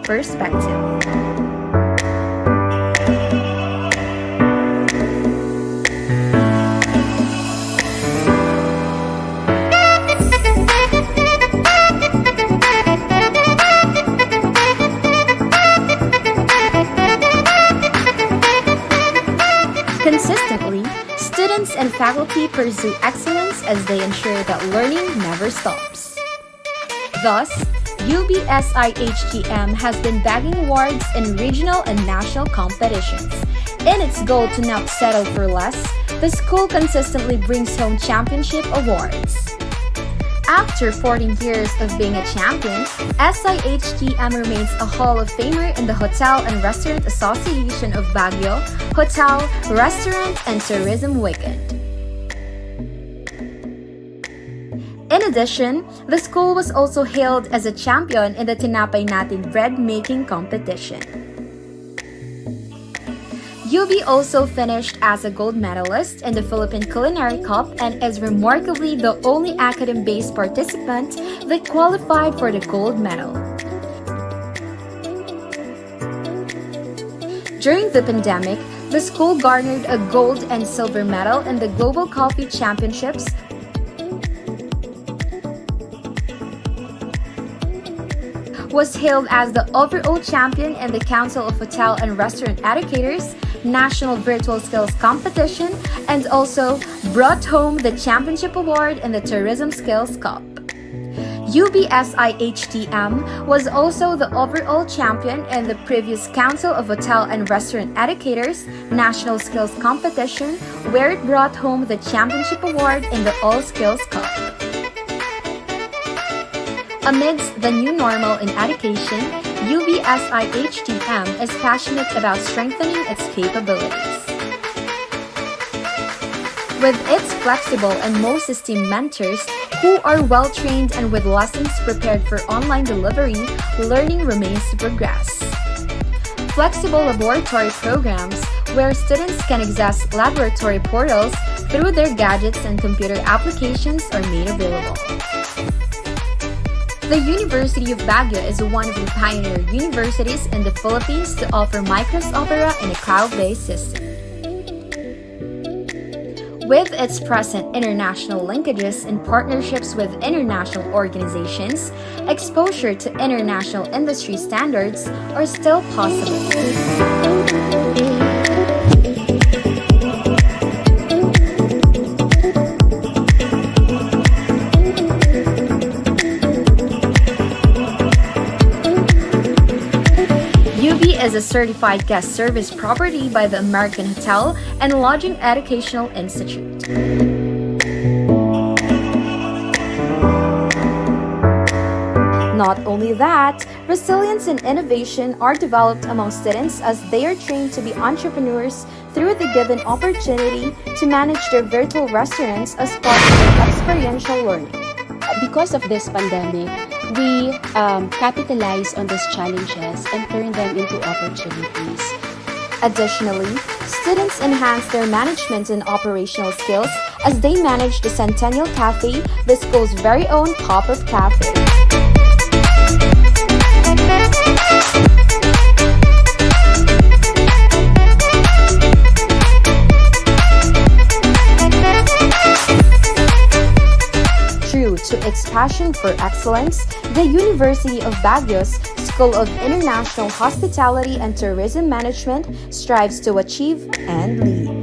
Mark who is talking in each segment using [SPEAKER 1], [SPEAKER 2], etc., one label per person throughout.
[SPEAKER 1] perspective. Consistently, students and faculty pursue excellence as they ensure that learning never stops. Thus, UBSIHTM has been bagging awards in regional and national competitions. In its goal to not settle for less, the school consistently brings home championship awards. After 14 years of being a champion, SIHTM remains a Hall of Famer in the Hotel and Restaurant Association of Baguio Hotel, Restaurant, and Tourism Weekend. In addition, the school was also hailed as a champion in the Tinapay Natin bread making competition. UB also finished as a gold medalist in the Philippine Culinary Cup and is remarkably the only academy-based participant that qualified for the gold medal. During the pandemic, the school garnered a gold and silver medal in the Global Coffee Championships, was hailed as the overall champion in the Council of Hotel and Restaurant Educators National Virtual Skills Competition, and also brought home the championship award in the Tourism Skills Cup. UBSIHTM was also the overall champion in the previous Council of Hotel and Restaurant Educators National Skills Competition, where it brought home the championship award in the All Skills Cup. Amidst the new normal in education, UBSIHTM is passionate about strengthening its capabilities. With its flexible and most esteemed mentors who are well-trained and with lessons prepared for online delivery, learning remains to progress. Flexible laboratory programs where students can access laboratory portals through their gadgets and computer applications are made available. The University of Baguio is one of the pioneer universities in the Philippines to offer Microsoft Opera in a cloud-based system. With its present international linkages and partnerships with international organizations, exposure to international industry standards are still possible. Is a certified guest service property by the American Hotel and Lodging Educational Institute. Not only that, resilience and innovation are developed among students as they are trained to be entrepreneurs through the given opportunity to manage their virtual restaurants as part of experiential learning.
[SPEAKER 2] Because of this pandemic, we capitalize on these challenges and turn them into opportunities.
[SPEAKER 1] Additionally, students enhance their management and operational skills as they manage the Centennial Cafe, the school's very own pop-up cafe. To its passion for excellence, the University of Baguio's School of International Hospitality and Tourism Management strives to achieve and lead.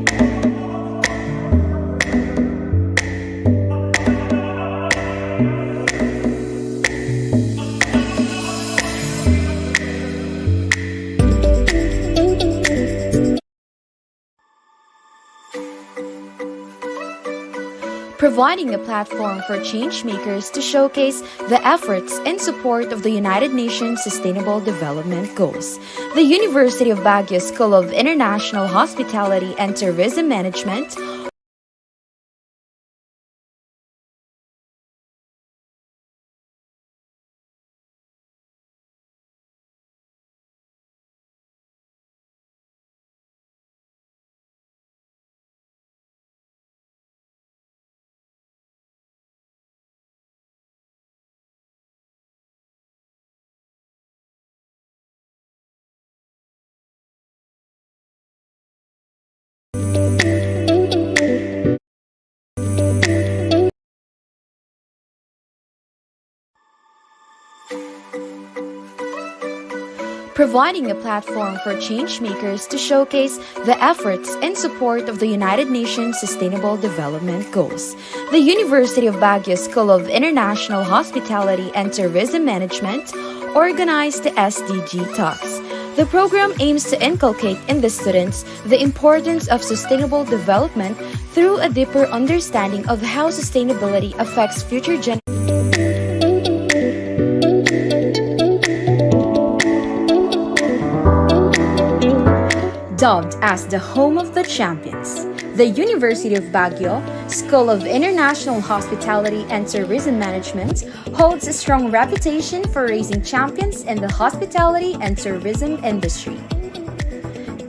[SPEAKER 1] Providing a platform for changemakers to showcase the efforts in support of the United Nations Sustainable Development Goals. The University of Baguio School of International Hospitality and Tourism Management providing a platform for changemakers to showcase the efforts in support of the United Nations Sustainable Development Goals. The University of Baguio School of International Hospitality and Tourism Management organized the SDG Talks. The program aims to inculcate in the students the importance of sustainable development through a deeper understanding of how sustainability affects future generations. Dubbed as the home of the champions, the University of Baguio School of International Hospitality and Tourism Management holds a strong reputation for raising champions in the hospitality and tourism industry.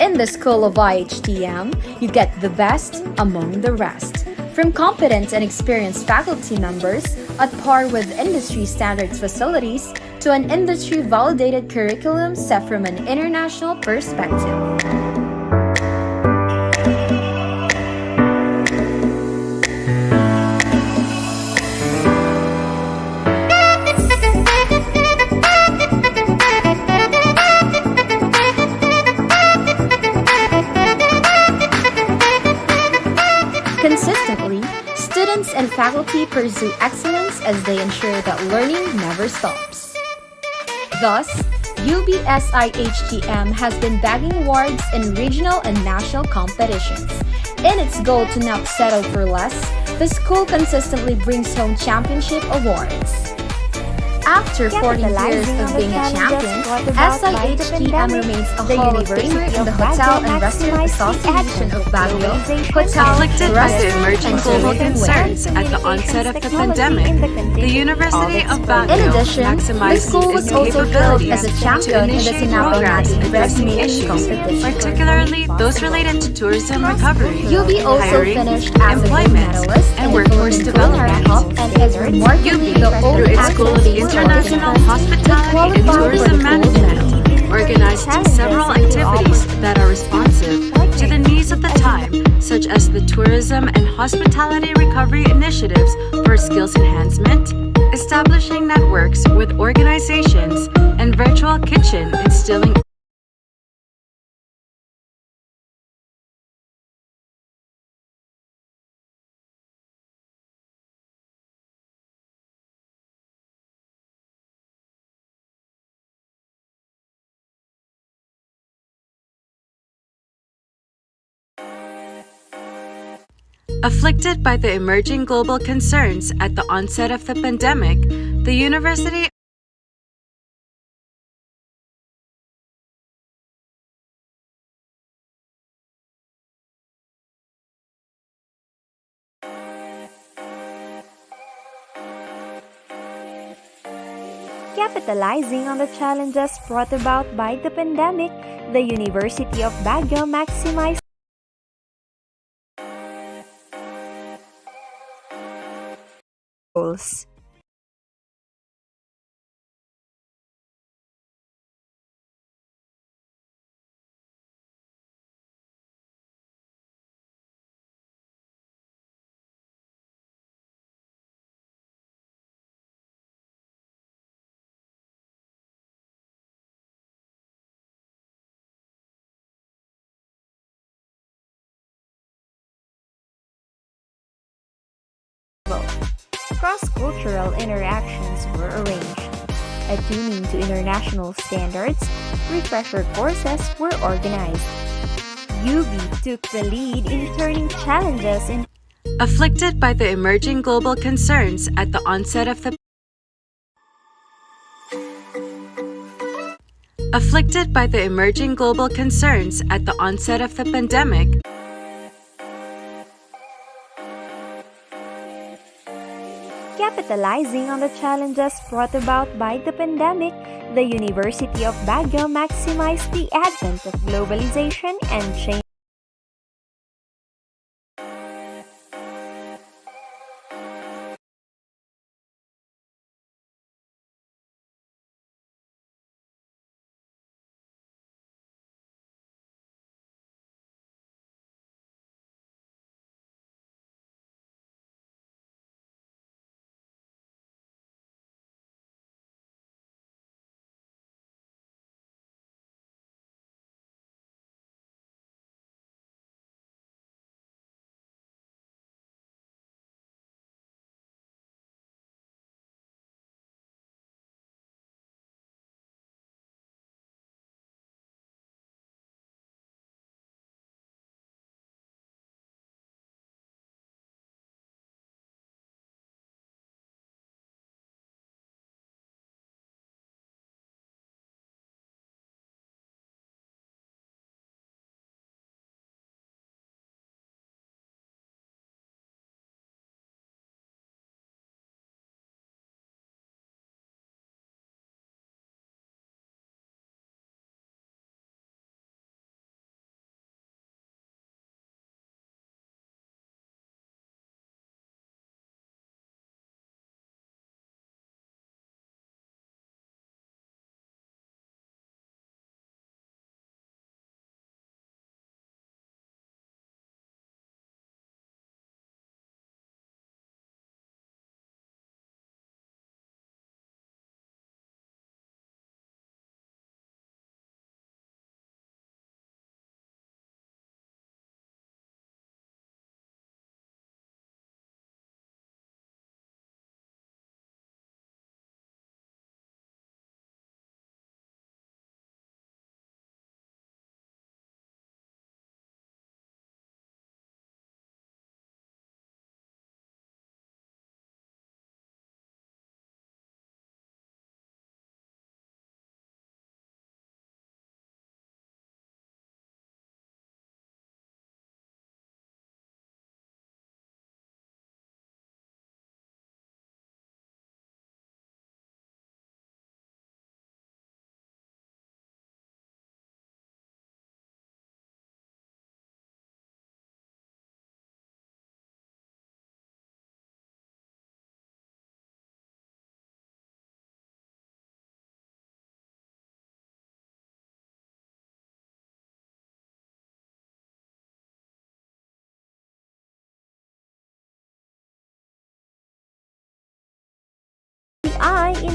[SPEAKER 1] In the School of IHTM, you get the best among the rest. From competent and experienced faculty members at par with industry standards facilities to an industry-validated curriculum set from an international perspective. Consistently, students and faculty pursue excellence as they ensure that learning never stops. Thus, UBSIHTM has been bagging awards in regional and national competitions. In its goal to not settle for less, the school consistently brings home championship awards. After 40 years of being a champion, SIHTM remains a Hall of Famer in the Hotel and Restaurant Association of Baguio, Hotel,
[SPEAKER 3] Afflicted by the
[SPEAKER 1] Restaurant,
[SPEAKER 3] emerging
[SPEAKER 1] and
[SPEAKER 3] global
[SPEAKER 1] Tourism
[SPEAKER 3] concerns
[SPEAKER 1] Wing.
[SPEAKER 3] at the onset of the pandemic, the University of
[SPEAKER 1] In
[SPEAKER 3] Baguio
[SPEAKER 1] addition, the
[SPEAKER 3] maximized
[SPEAKER 1] school was
[SPEAKER 3] its
[SPEAKER 1] also crowned as
[SPEAKER 3] capabilities
[SPEAKER 1] a
[SPEAKER 3] to
[SPEAKER 1] champion in the
[SPEAKER 3] initiate programs
[SPEAKER 1] Sinabonati
[SPEAKER 3] addressing
[SPEAKER 1] Resume
[SPEAKER 3] issues,
[SPEAKER 1] competition.
[SPEAKER 3] particularly those related to tourism recovery,
[SPEAKER 1] UB also
[SPEAKER 3] hiring,
[SPEAKER 1] finished as a gold
[SPEAKER 3] employment,
[SPEAKER 1] medalist
[SPEAKER 3] and
[SPEAKER 1] in the
[SPEAKER 3] workforce
[SPEAKER 1] Philippine Culinary
[SPEAKER 3] development.
[SPEAKER 1] Cup and is remarkably
[SPEAKER 3] UB,
[SPEAKER 1] the
[SPEAKER 3] through
[SPEAKER 1] only
[SPEAKER 3] its School of
[SPEAKER 1] active
[SPEAKER 3] International
[SPEAKER 1] participant
[SPEAKER 3] Hospitality and Tourism Management, organized several activities that are responsive to the needs of the time, such as the tourism and hospitality recovery initiatives for skills enhancement, establishing networks with organizations, and virtual kitchen instilling Afflicted by the emerging global concerns at the onset of the pandemic, the University
[SPEAKER 4] Capitalizing on the challenges brought about by the pandemic, the University of Baguio maximized goals. Cross-cultural interactions were arranged. Attuning to international standards, refresher courses were organized. UB took the lead in turning challenges into
[SPEAKER 3] afflicted by the emerging global concerns at the onset of the afflicted by the emerging global concerns at the onset of the pandemic,
[SPEAKER 4] capitalizing on the challenges brought about by the pandemic, the University of Baguio maximized the advent of globalization and change.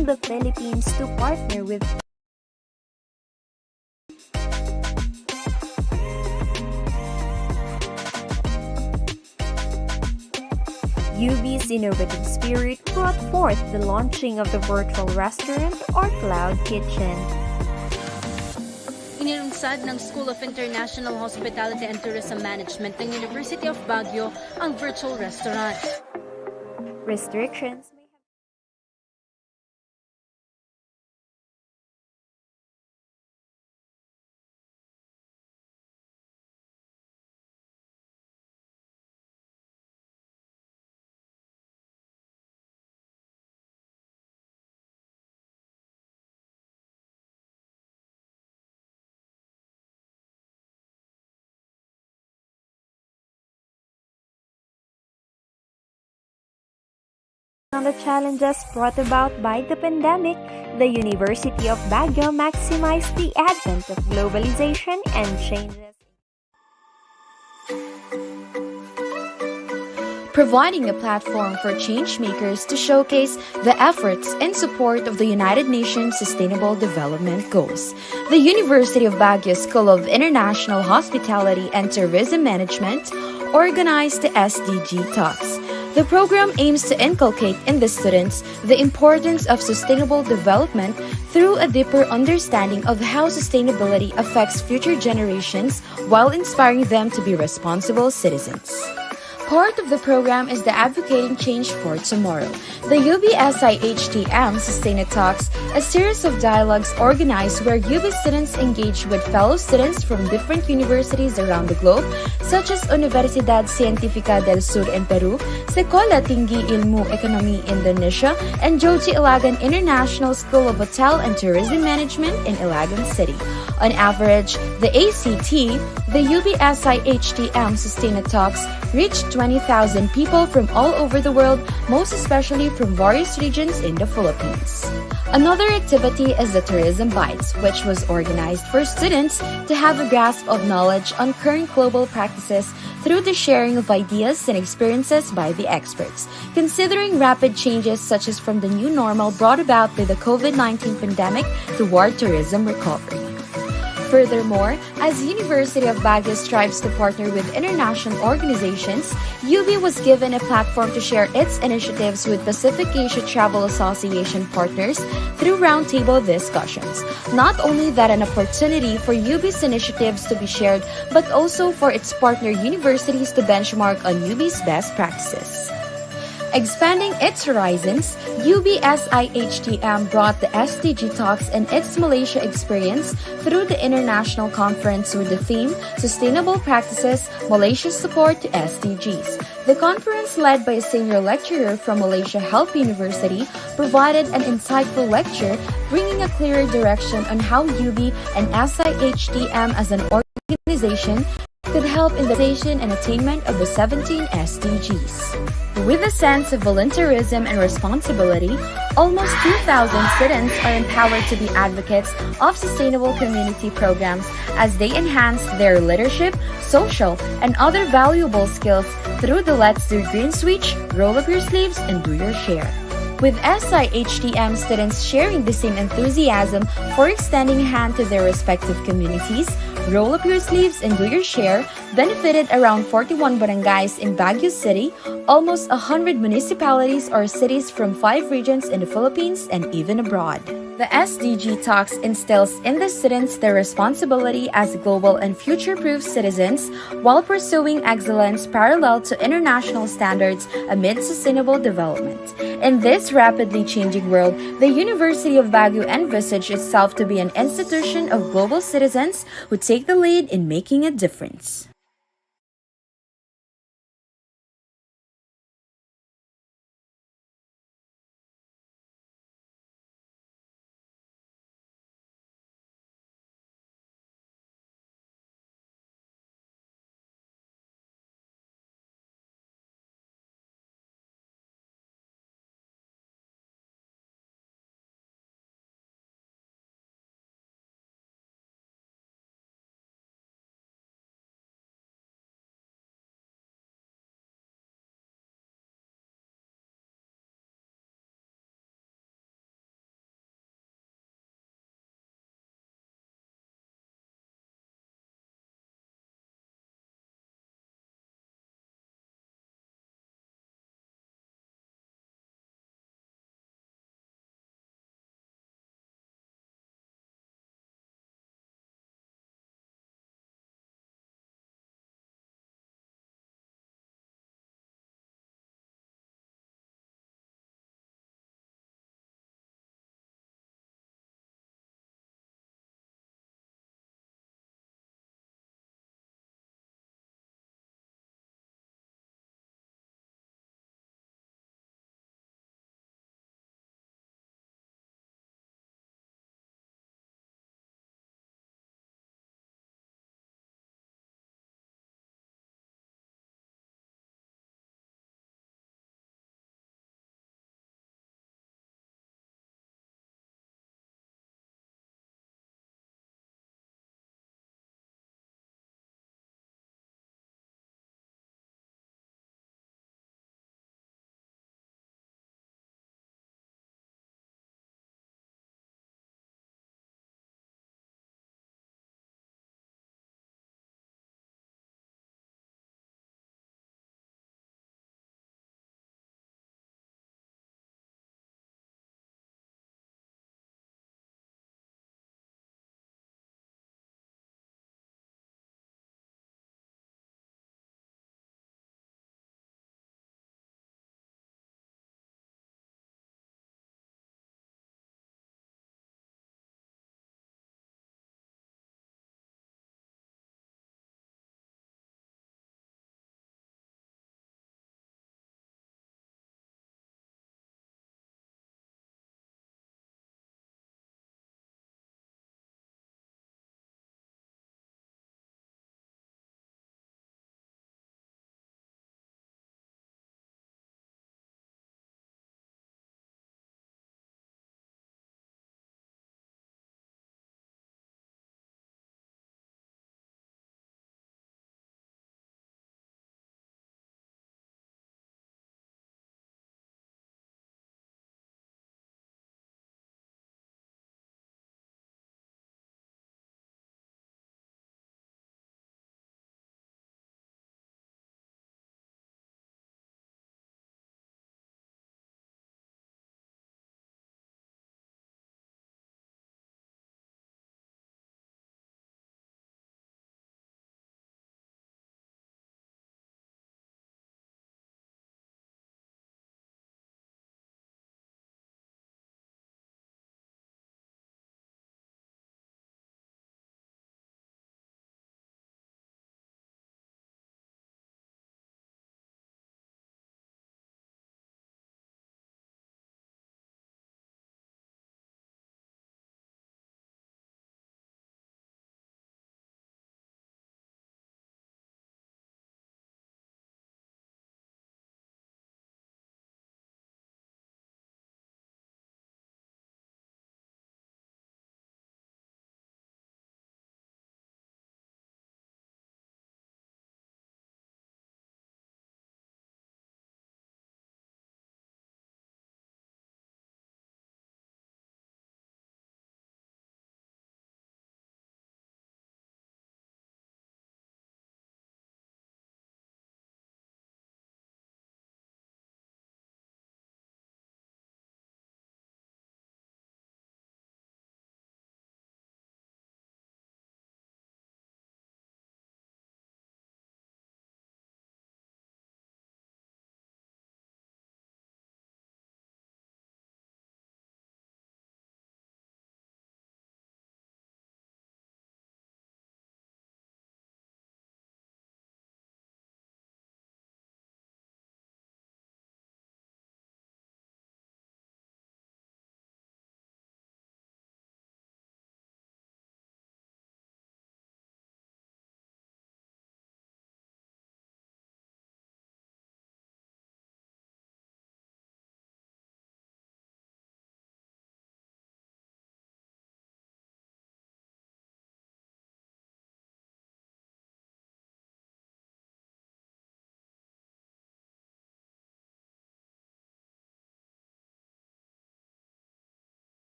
[SPEAKER 4] from the Philippines to partner with UB's innovative spirit brought forth the launching of the virtual restaurant or cloud kitchen.
[SPEAKER 5] Inilunsad ng School of International Hospitality and Tourism Management ng University of Baguio ang virtual restaurant.
[SPEAKER 4] Restrictions on the challenges brought about by the pandemic, the University of Baguio maximized the advent of globalization and changes.
[SPEAKER 1] Providing a platform for changemakers to showcase the efforts in support of the United Nations Sustainable Development Goals. The University of Baguio School of International Hospitality and Tourism Management organized the SDG Talks. The program aims to inculcate in the students the importance of sustainable development through a deeper understanding of how sustainability affects future generations while inspiring them to be responsible citizens. Part of the program is the Advocating Change for Tomorrow. The UB SIHTM Sustain Talks, a series of dialogues organized where UB students engage with fellow students from different universities around the globe, such as Universidad Científica del Sur in Peru, Sekolah Tinggi Ilmu Ekonomi Indonesia, and Joji Ilagan International School of Hotel and Tourism Management in Ilagan City. On average, the ACT, the UB SIHTM Sustain Talks, reached 20,000 people from all over the world, most especially from various regions in the Philippines. Another activity is the Tourism Bites, which was organized for students to have a grasp of knowledge on current global practices through the sharing of ideas and experiences by the experts, considering rapid changes such as from the new normal brought about by the COVID-19 pandemic toward tourism recovery. Furthermore, as University of Baguio strives to partner with international organizations, UB was given a platform to share its initiatives with Pacific Asia Travel Association partners through roundtable discussions. Not only that, an opportunity for UB's initiatives to be shared, but also for its partner universities to benchmark on UB's best practices. Expanding its horizons, UBSIHTM brought the SDG Talks and its Malaysia experience through the international conference with the theme Sustainable Practices, Malaysia's Support to SDGs. The conference, led by a senior lecturer from Malaysia Health University, provided an insightful lecture, bringing a clearer direction on how UB and SIHTM as an organization could help in the realization and attainment of the 17 SDGs. With a sense of volunteerism and responsibility, almost 2,000 students are empowered to be advocates of sustainable community programs as they enhance their leadership, social, and other valuable skills through the Let's Do Green Switch, Roll Up Your Sleeves, and Do Your Share. With SIHTM students sharing the same enthusiasm for extending a hand to their respective communities, Roll Up Your Sleeves and Do Your Share benefited around 41 barangays in Baguio City, almost 100 municipalities or cities from 5 regions in the Philippines and even abroad. The SDG Talks instills in the students their responsibility as global and future-proof citizens while pursuing excellence parallel to international standards amid sustainable development. In this rapidly changing world, the University of Baguio envisaged itself to be an institution of global citizens who take the lead in making a difference.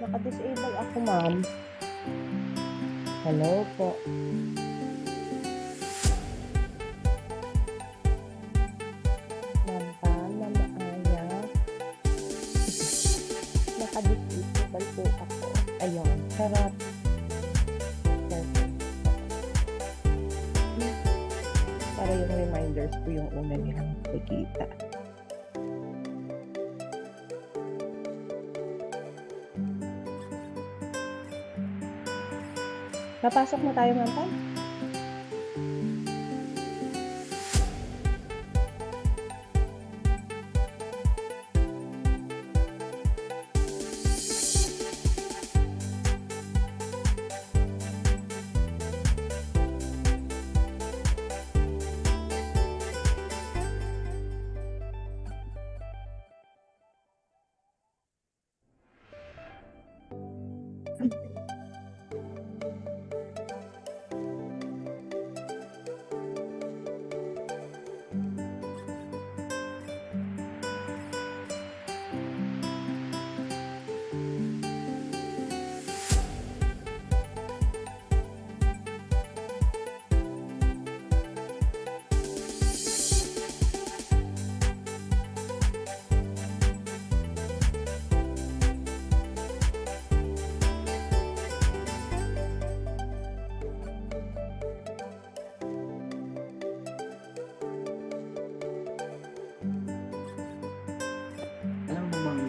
[SPEAKER 6] Naka-disable ako, ma'am. Hello po. Ma'am Aya. Naka-disable po ako. Ayun, sarap. Perfect. Para yung reminders po yung una nilang nakikita. Napasok na tayo, ma'am Pam?
[SPEAKER 7] Alam mo bang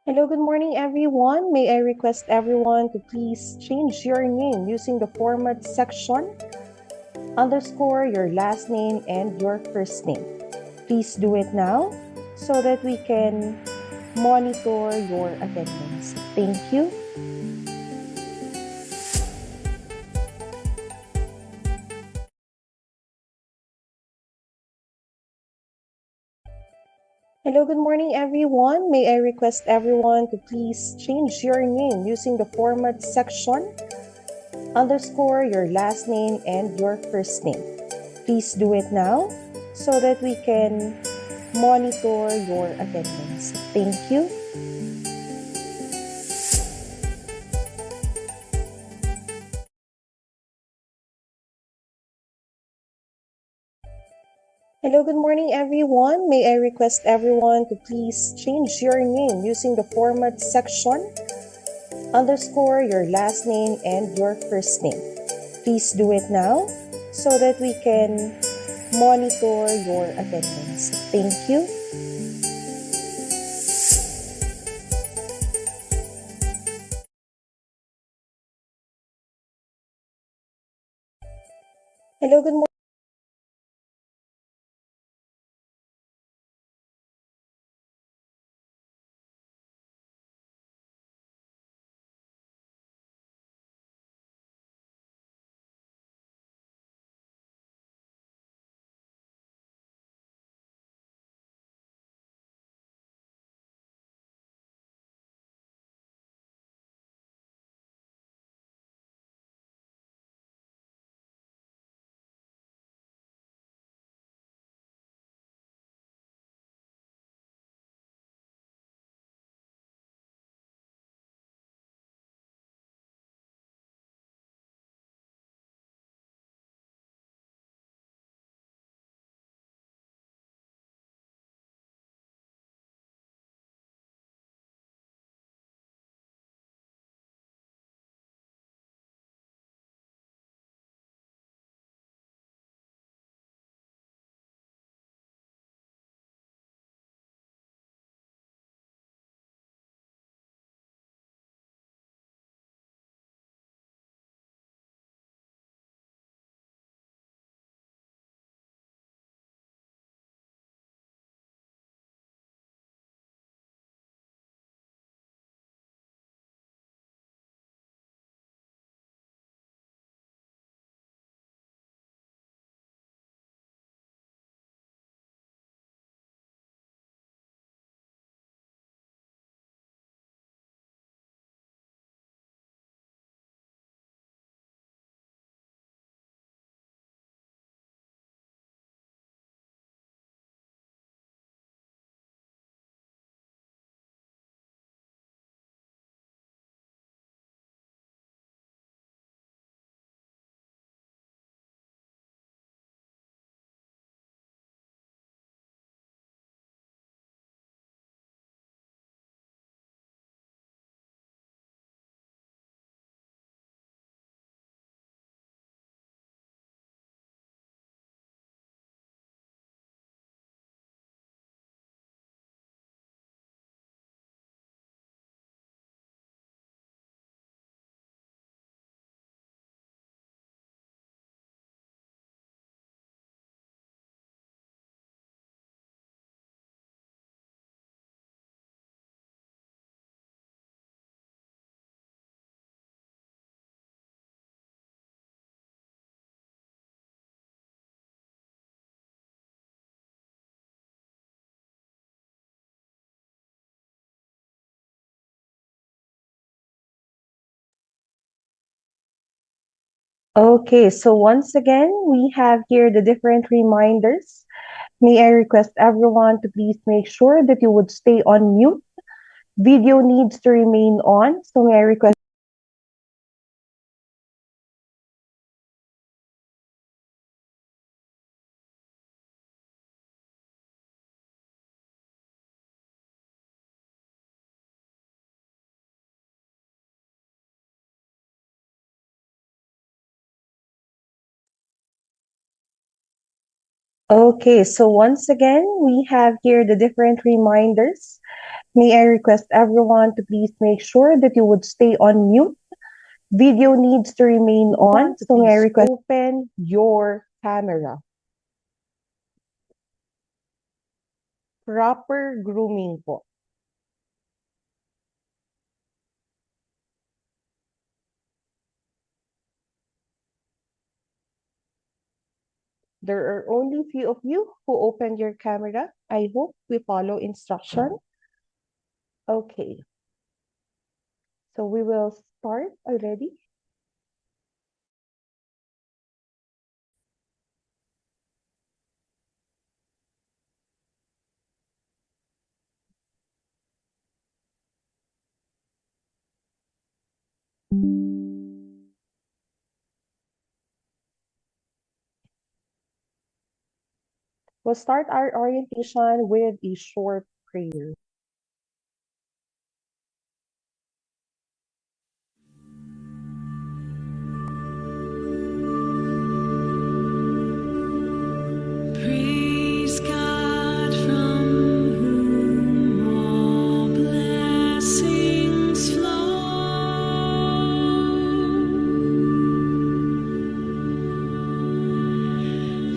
[SPEAKER 6] Hello, good morning, everyone. May I request everyone to please change your name using the format section, underscore your last name and your first name. Please do it now so that we can monitor your attendance. Thank you. Hello, good morning, everyone. May I request everyone to please change your name using the format section, underscore your last name and your first name. Please do it now so that we can monitor your attendance. Thank you. Hello, good morning, everyone. May I request everyone to please change your name using the format section, underscore your last name and your first name. Please do it now so that we can monitor your attendance. Thank you. Hello, good morning. Okay, so once again, we have here the different reminders. May I request everyone to please make sure that you would stay on mute. Video needs to remain on, so may I request. Okay, so once again, we have here the different reminders. May I request everyone to please make sure that you would stay on mute. Video needs to remain on, so may I request open your camera. Proper grooming po. There are only few of you who opened your camera. I hope we follow instruction. Okay. So we will start already. We'll start our orientation with a short prayer.
[SPEAKER 8] Praise God from whom all blessings flow.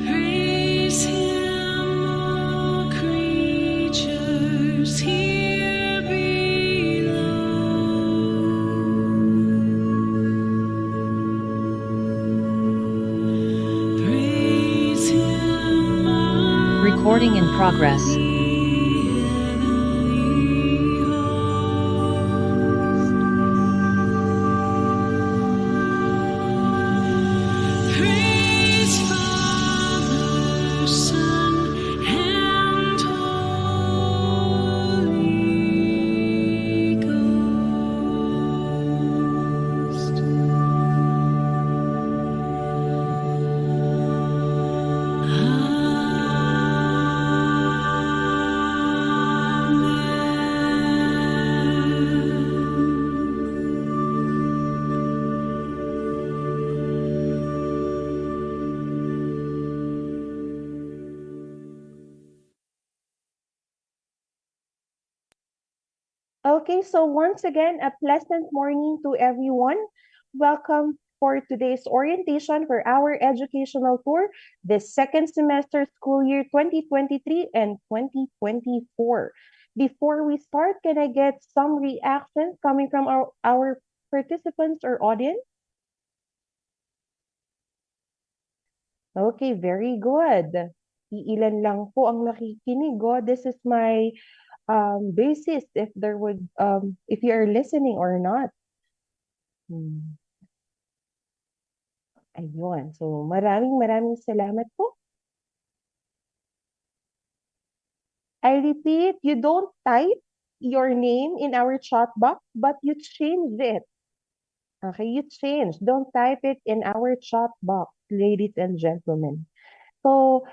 [SPEAKER 8] Praise Him, all creatures here below. Praise Him, all
[SPEAKER 3] Recording in progress.
[SPEAKER 8] the heavenly host. Praise Father, Son, and Holy Ghost.
[SPEAKER 6] Okay, so once again, a pleasant morning to everyone. Welcome for today's orientation for our educational tour this second semester school year 2023 and 2024. Before we start, can I get some reactions coming from our participants or audience? Okay, very good. Iilan lang po ang nakikinig. Oh. This is my basis if you are listening or not. Ayun. So, maraming salamat po. I repeat, you don't type your name in our chat box, but you change it. Okay, you change. Don't type it in our chat box, ladies and gentlemen. So,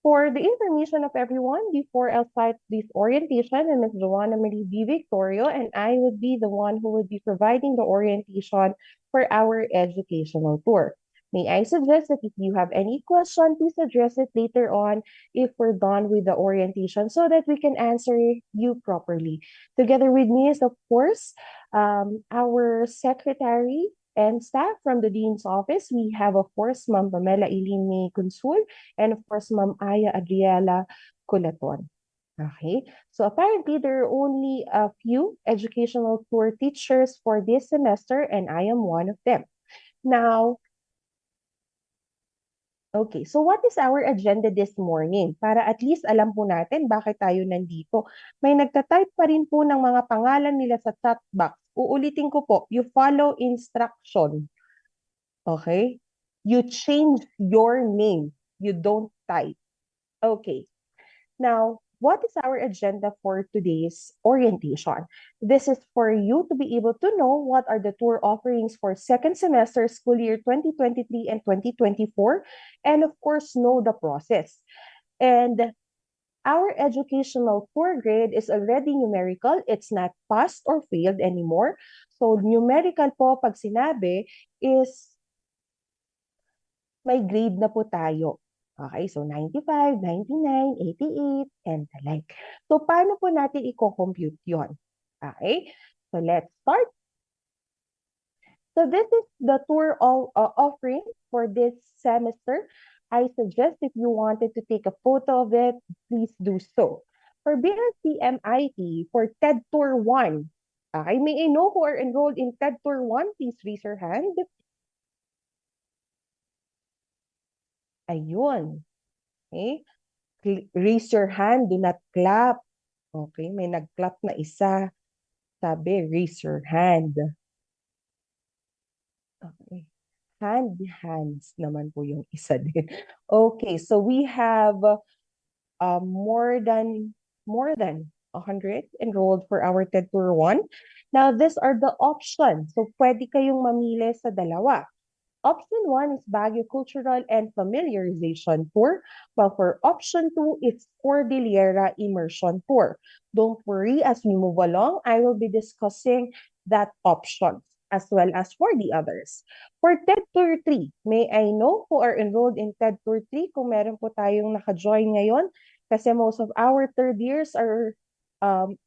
[SPEAKER 6] for the information of everyone, before I'll start this orientation, I'm Ms. Joanna Marie B. Victorio, and I would be the one who would be providing the orientation for our educational tour. May I suggest that if you have any question, please address it later on if we're done with the orientation so that we can answer you properly. Together with me is, of course, our secretary and staff from the Dean's Office. We have, of course, Ma'am Pamela Ilini Consul and, of course, Ma'am Aya Adriela Culaton. Okay, so apparently there are only a few educational tour teachers for this semester, and I am one of them. Now, okay, so what is our agenda this morning? Para at least alam po natin bakit tayo nandito. May nagtatype pa rin po ng mga pangalan nila sa chat box. Uulitin ko po, you follow instruction. Okay? You change your name. You don't type. Okay. Now, what is our agenda for today's orientation? This is for you to be able to know what are the tour offerings for second semester school year 2023 and 2024, and of course, know the process. And our educational tour grade is already numerical. It's not passed or failed anymore. So, numerical po, pag sinabi, is may grade na po tayo. Okay, so 95, 99, 88, and the like. So, paano po natin i-compute yun? Okay, so let's start. So, this is the tour offering for this semester. I suggest if you wanted to take a photo of it, please do so. For BSCMIT, for TED Tour 1, okay, may I know who are enrolled in TED Tour 1? Please raise your hand. Ayun. Okay. Raise your hand, do not clap. Okay, may nag-clap na isa. Sabi, raise your hand. Okay. Hands naman po yung isa din. Okay, so we have more than 100 enrolled for our TED Tour 1. Now, these are the options. So, pwede kayong mamili sa dalawa. Option 1 is Baguio Cultural and Familiarization Tour, while for option 2 is Cordillera Immersion Tour. Don't worry, as we move along, I will be discussing that option as well as for the others. For TED Tour 3, may I know who are enrolled in TED Tour 3 kung meron po tayong naka-join ngayon? Kasi most of our third years are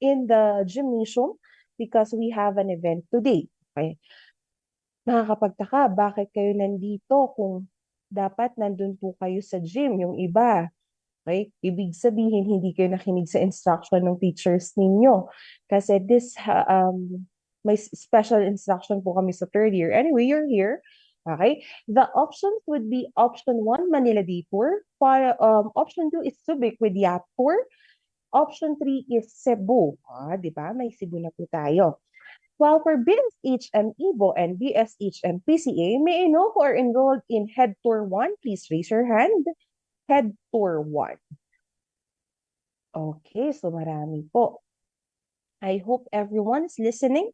[SPEAKER 6] in the gymnasium because we have an event today. Okay. Nakakapagtaka, bakit kayo nandito kung dapat nandun po kayo sa gym, yung iba? Okay? Ibig sabihin, hindi kayo nakinig sa instruction ng teachers ninyo. Kasi may special instruction po kami sa third year. Anyway, you're here. Okay? The options would be option 1, Manila Day Tour. Option 2 is Subic with Yacht Tour. Option 3 is Cebu. Di ba? May Cebu na po tayo. While for BSHM EVO and BSHM PCA, may I know who are enrolled in Head Tour 1? Please raise your hand. Head Tour 1. Okay, so marami po. I hope everyone is listening.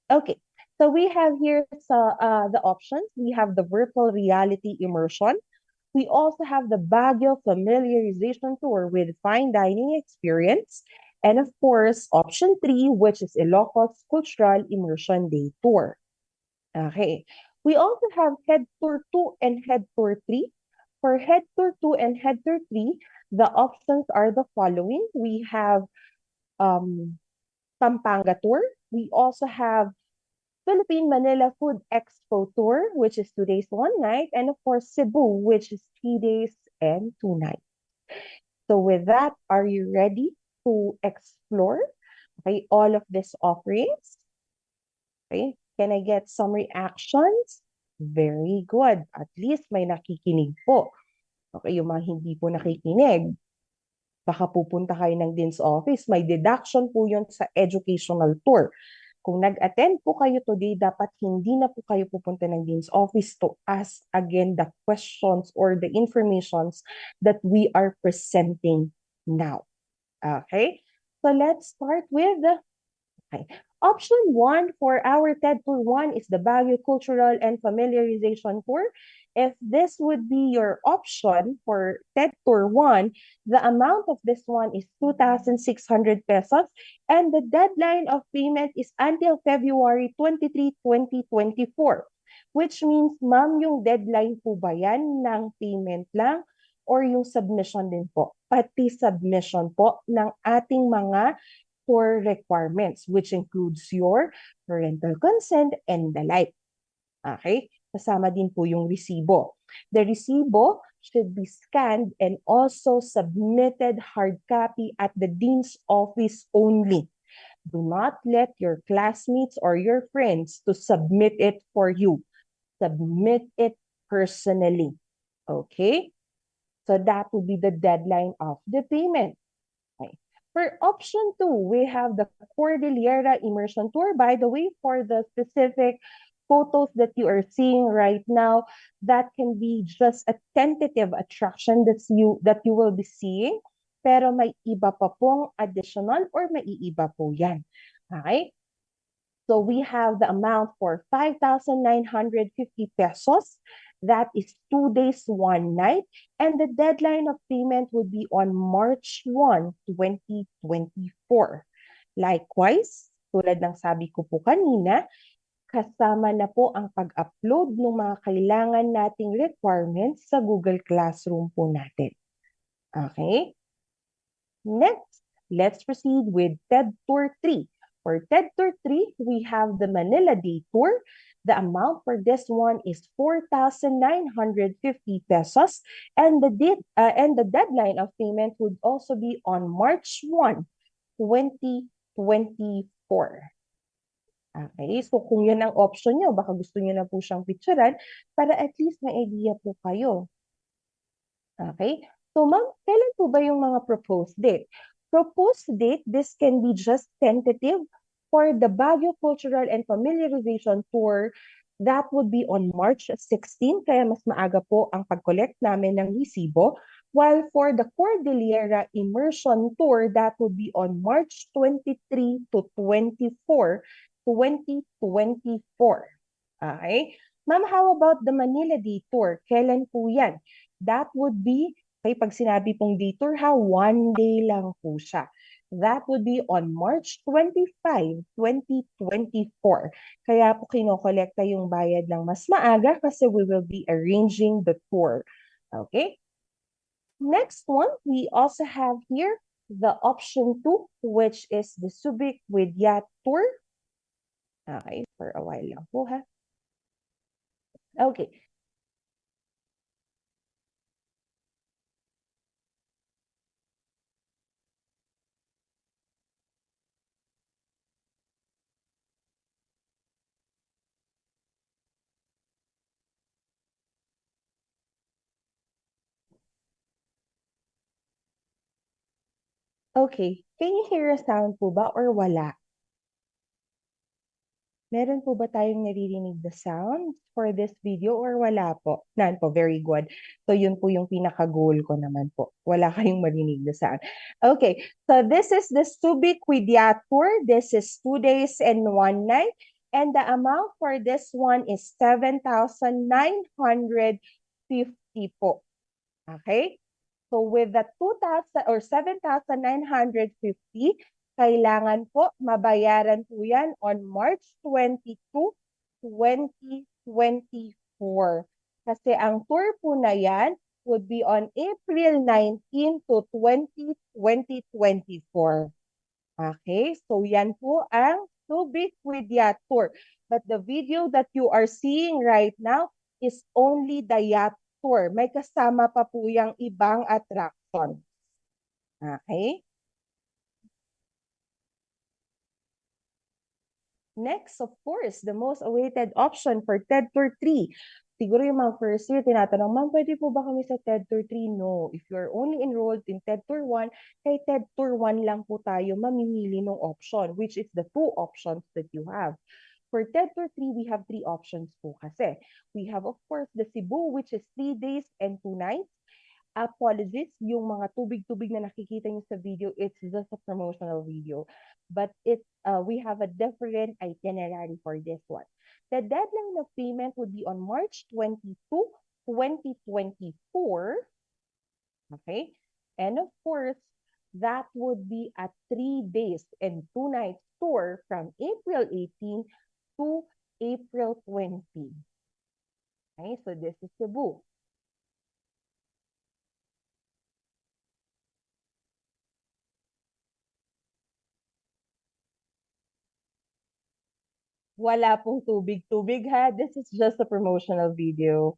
[SPEAKER 6] Okay, so we have here the options. We have the virtual reality immersion. We also have the Baguio familiarization tour with fine dining experience. And of course, option 3, which is Ilocos Cultural Immersion Day Tour. Okay. We also have Head Tour 2 and Head Tour 3. For Head Tour 2 and Head Tour 3, the options are the following. We have Pampanga Tour. We also have Philippine Manila Food Expo Tour, which is 2 days, 1 night. And of course, Cebu, which is 3 days and 2 nights. So with that, are you ready to explore all of these offerings? Okay, can I get some reactions? Very good. At least may nakikinig po. Okay, yung mga hindi po nakikinig, baka pupunta kayo ng Dean's Office. May deduction po yun sa educational tour. Kung nag-attend po kayo today, dapat hindi na po kayo pupunta ng Dean's Office to ask again the questions or the informations that we are presenting now. Okay? So let's start with option 1 for our TED Tour 1 is the Baguio Cultural and Familiarization Tour. If this would be your option for TED Tour 1, the amount of this one is 2,600 pesos and the deadline of payment is until February 23, 2024. Which means, ma'am, yung deadline po ba yan ng payment lang or yung submission din po? Pati submission po ng ating mga tour requirements, which includes your parental consent and the like. Okay? Kasama din po yung resibo. The resibo should be scanned and also submitted hard copy at the Dean's Office only. Do not let your classmates or your friends to submit it for you. Submit it personally. Okay? So that would be the deadline of the payment. Okay. For option 2, we have the Cordillera Immersion Tour. By the way, for the specific photos that you are seeing right now, that can be just a tentative attraction that you will be seeing. Pero may iba pa pong additional or may iiba po yan. Okay? So we have the amount for 5,950 pesos. That is 2 days, 1 night. And the deadline of payment would be on March 1, 2024. Likewise, tulad ng sabi ko po kanina, kasama na po ang pag-upload ng mga kailangan nating requirements sa Google Classroom po natin. Okay? Next, let's proceed with TED Tour 3. For TED Tour 3, we have the Manila Day Tour. The amount for this one is 4,950 pesos, and the deadline of payment would also be on March 1, 2024. Okay, so kung yun ang option nyo, baka gusto nyo na po siyang picturean para at least may idea po kayo. Okay, so ma'am, kailan po ba yung mga proposed date? Proposed date, this can be just tentative for the Baguio Cultural and Familiarization Tour. That would be on March 16, kaya mas maaga po ang pag-collect namin ng resibo. While for the Cordillera Immersion Tour, that would be on March 23 to 24, 2024. Okay? Ma'am, how about the Manila Day Tour? Kailan po yan? That would be, okay, pag sinabi pong day tour ha, 1 day lang po siya. That would be on March 25, 2024. Kaya po kinokolekta yung bayad ng mas maaga kasi we will be arranging the tour. Okay? Next one, we also have here the option 2, which is the Subic with Yacht Tour. Okay, for a while lang po ha. Okay. Okay, can you hear a sound po ba or wala? Meron po ba tayong naririnig the sound for this video or wala po? Nan po, very good. So yun po yung pinaka-goal ko naman po. Wala kayong marinig the sound. Okay, so this is the Subic Widya Tour. This is 2 days and 1 night. And the amount for this one is 7,950 po. Okay? So with the 2,000 or 7,950, kailangan po mabayaran po yan on March 22, 2024. Kasi ang tour po na yan would be on April 19 to 20, 2024. Okay, so yan po ang Subic Widya Tour. But the video that you are seeing right now is only the yacht tour. May kasama pa po yung ibang attraction. Okay? Next, of course, the most awaited option for TED Tour 3. Siguro yung mga first year, tinatanong, ma'am, pwede po ba kami sa TED Tour 3? No. If you're only enrolled in TED Tour 1, kay TED Tour 1 lang po tayo mamimili ng option, which is the 2 options that you have. For TED Tour 3, we have 3 options po kasi. We have, of course, the Cebu, which is 3 days and 2 nights. Apologies, yung mga tubig-tubig na nakikita niyo sa video, it's just a promotional video. But we have a different itinerary for this one. The deadline of payment would be on March 22, 2024. Okay? And of course, that would be a 3 days and 2 nights tour from April 18 to April 20. Okay, so this is Cebu. Wala pong tubig-tubig ha. This is just a promotional video.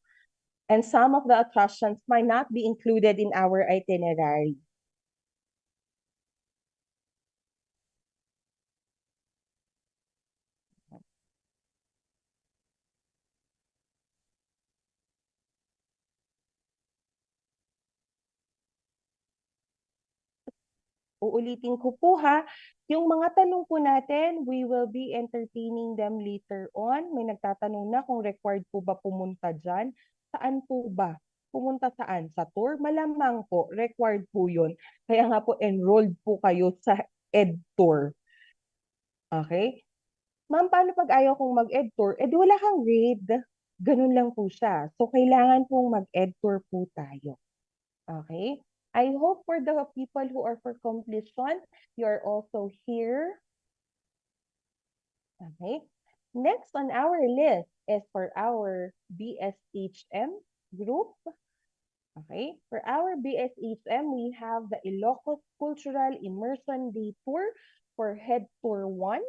[SPEAKER 6] And some of the attractions might not be included in our itinerary. Uulitin ko po ha, yung mga tanong po natin, we will be entertaining them later on. May nagtatanong na kung required po ba pumunta dyan. Saan po ba? Pumunta saan? Sa tour? Malamang po, required po yun. Kaya nga po, enrolled po kayo sa EdTour. Okay? Ma'am, paano pag ayaw kong mag-EdTour? Eh, di wala kang grade. Ganun lang po siya. So, kailangan pong mag-EdTour po tayo. Okay? I hope for the people who are for completion, you're also here. Okay? Next on our list is for our BSHM group. Okay, for our BSHM, we have the Ilocos Cultural Immersion Day Tour for Head Tour 1.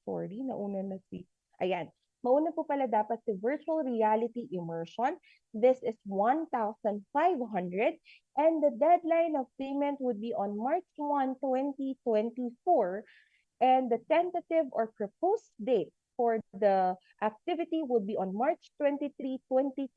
[SPEAKER 6] Sorry, nauna na si... Ayan. Mauna po pala dapat si Virtual Reality Immersion. This is 1,500 and the deadline of payment would be on March 1, 2024 and the tentative or proposed date for the activity would be on March 23, 2024.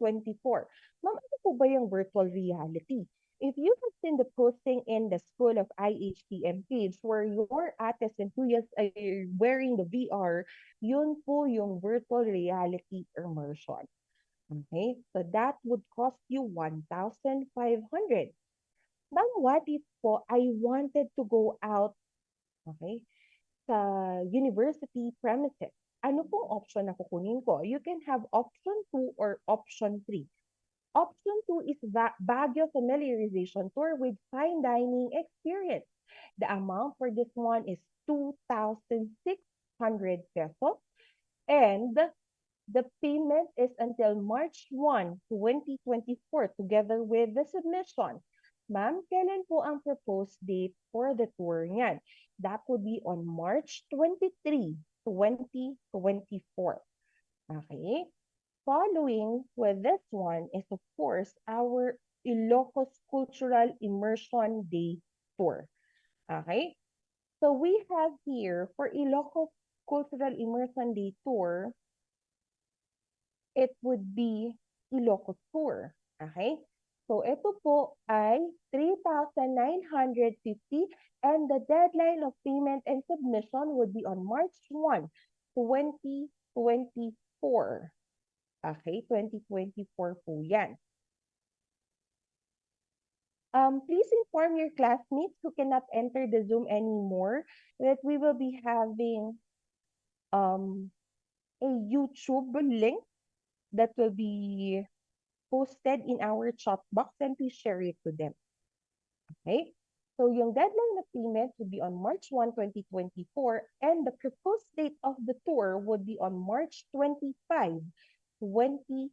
[SPEAKER 6] Ma'am, ano po ba yung virtual reality? If you have seen the posting in the School of SIHTM page where your ates and tuyas are wearing the VR, yun po yung virtual reality immersion. Okay, so that would cost you 1,500. Ma'am, what if po I wanted to go out, okay, sa university premises? Ano pong option na kukunin ko? You can have option 2 or option 3. Option 2 is Baguio Familiarization Tour with Fine Dining Experience. The amount for this one is 2,600 pesos and the payment is until March 1, 2024 together with the submission. Ma'am, kailan po ang proposed date for the tour niyan? That would be on March 23, 2024. Okay? Following with this one is, of course, our Ilocos Cultural Immersion Day Tour. Okay? So we have here for Ilocos Cultural Immersion Day Tour, it would be Ilocos Tour. Okay? So ito po ay 3,950 and the deadline of payment and submission would be on March 1, 2024. Okay, 2024 po yan. Please inform your classmates who cannot enter the Zoom anymore that we will be having a YouTube link that will be posted in our chat box and please share it to them. Okay, so yung deadline of payment would be on March 1, 2024 and the proposed date of the tour would be on March 25, 2024.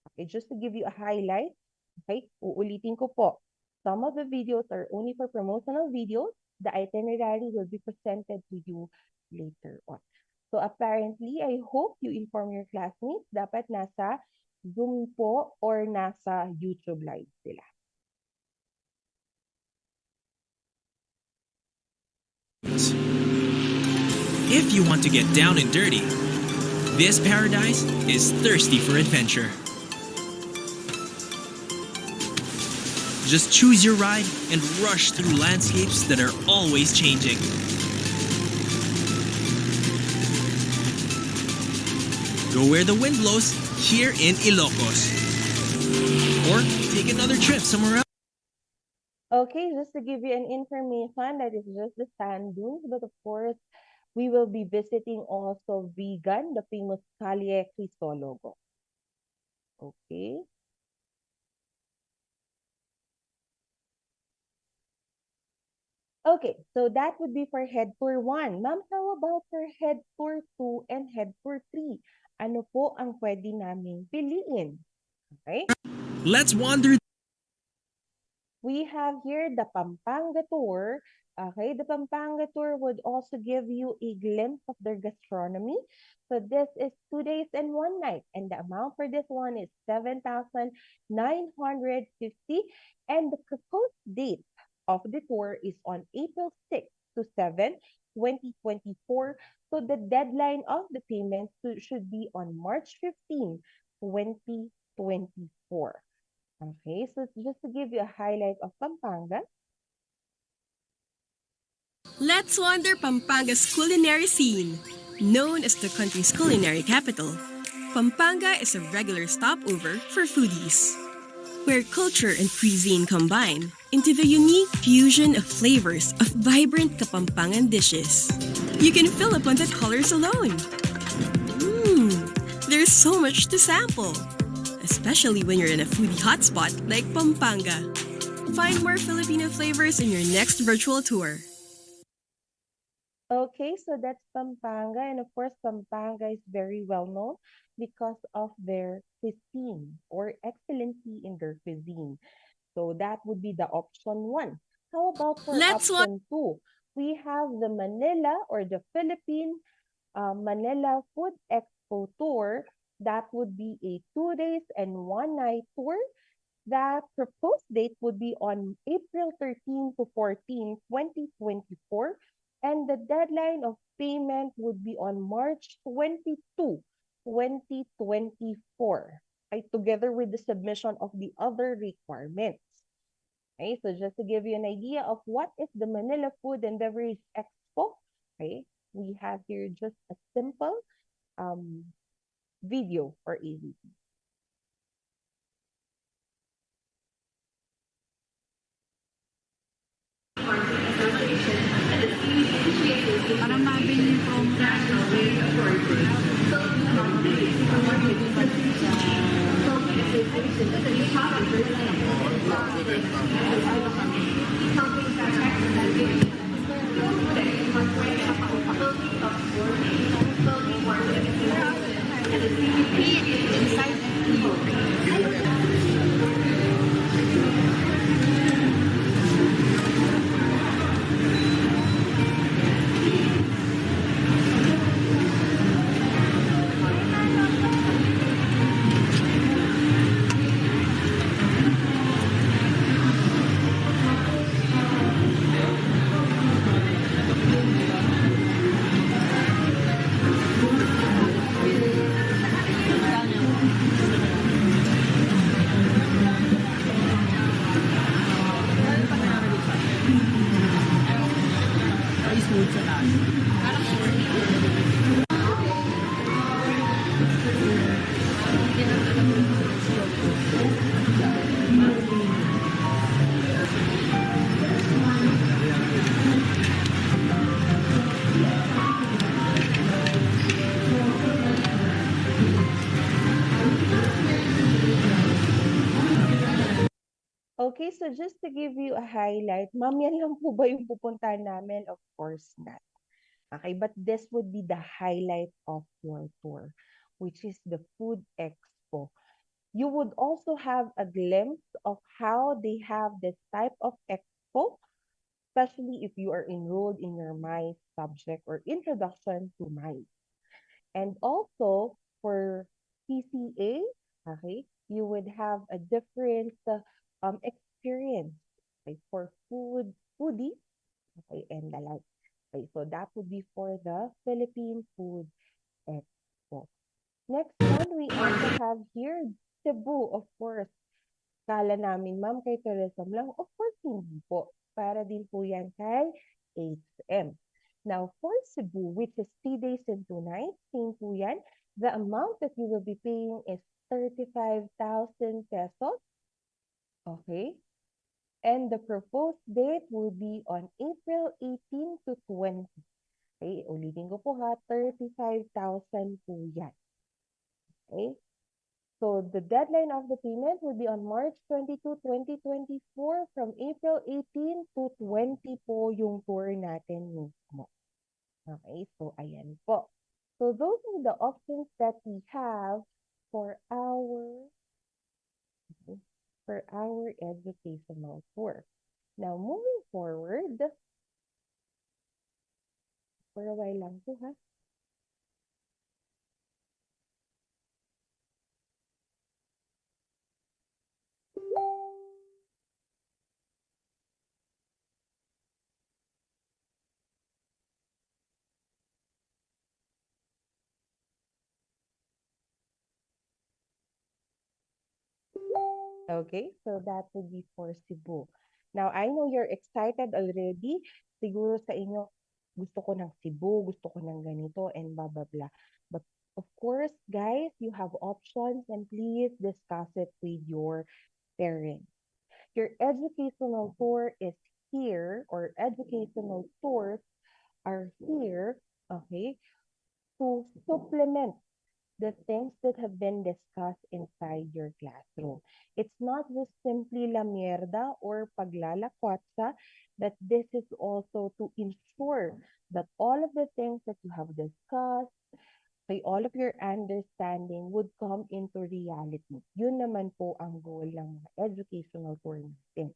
[SPEAKER 6] Okay, just to give you a highlight, okay, uulitin ko po. Some of the videos are only for promotional videos. The itinerary will be presented to you later on. So apparently, I hope you inform your classmates. Dapat nasa Zoom po or nasa YouTube live sila.
[SPEAKER 9] If you want to get down and dirty, this paradise is thirsty for adventure. Just choose your ride and rush through landscapes that are always changing. Go where the wind blows here in Ilocos. Or take another trip somewhere else.
[SPEAKER 6] Okay, just to give you an information, that is just the sand dunes, but of course, we will be visiting also Vegan, the famous Calle Crisologo. Okay. Okay, so that would be for Head Tour 1. Ma'am, how about for Head Tour 2 and Head Tour 3? Ano po ang pwede naming piliin? Okay.
[SPEAKER 9] Let's wander.
[SPEAKER 6] We have here the Pampanga Tour. Okay, the Pampanga Tour would also give you a glimpse of their gastronomy. So this is 2 days and 1 night. And the amount for this one is 7,950. And the proposed date of the tour is on April 6 to 7, 2024. So the deadline of the payment should be on March 15, 2024. Okay, so just to give you a highlight of Pampanga.
[SPEAKER 10] Let's wander Pampanga's culinary scene. Known as the country's culinary capital, Pampanga is a regular stopover for foodies, where culture and cuisine combine into the unique fusion of flavors of vibrant Kapampangan dishes. You can fill up on the colors alone. There's so much to sample, especially when you're in a foodie hotspot like Pampanga. Find more Filipino flavors in your next virtual tour.
[SPEAKER 6] Okay, so that's Pampanga. And of course, Pampanga is very well known because of their cuisine or excellency in their cuisine. So that would be the option one. How about for
[SPEAKER 10] Let's watch.
[SPEAKER 6] option two? We have the Manila or the Philippine Manila Food Expo Tour. That would be a 2 days and 1 night tour. That proposed date would be on April 13 to 14, 2024, and the deadline of payment would be on March 22, 2024, right, together with the submission of the other requirements. Okay, so just to give you an idea of what is the Manila Food and Beverage Expo, okay, we have here just a simple um, video for AV.
[SPEAKER 8] Para mabili yung promo.
[SPEAKER 6] Okay, so just to give you a highlight, ma'am, yan lang po ba yung pupuntahan namin? Of course not. Okay, but this would be the highlight of your tour, which is the Food Expo. You would also have a glimpse of how they have this type of expo, especially if you are enrolled in your MICE subject or Introduction to MICE. And also for PCA, okay, you would have a different experience, okay, for foodie, okay, and the like. Okay, so that would be for the Philippine Food Expo. Next one, we also have here Cebu, of course. Kala namin, ma'am, kay tourism lang. Of course, hindi po. Para din po yan kay HM. Now, for Cebu, which is 3 days and 2 nights, same po yan. The amount that you will be paying is 35,000 pesos. Okay? And the proposed date will be on April 18 to 20. Okay? Ulitin ko po ha, 35,000 po yan. Okay? So the deadline of the payment will be on March 22, 2024 from April 18 to 20 po yung tour natin mismo. Okay, so ayan po. So those are the options that we have for our educational tour. Now moving forward, for a while lang po ha. Okay, so that would be for Cebu. Now, I know you're excited already. Siguro sa inyo, gusto ko ng Cebu, gusto ko ng ganito, and blah, blah, blah. But of course, guys, you have options and please discuss it with your parents. Your educational tour is here, or educational tours are here, okay, to supplement the things that have been discussed inside your classroom. It's not just simply la mierda or paglalakwatsa, but this is also to ensure that all of the things that you have discussed, by all of your understanding would come into reality. Yun naman po ang goal ng mga educational tour natin.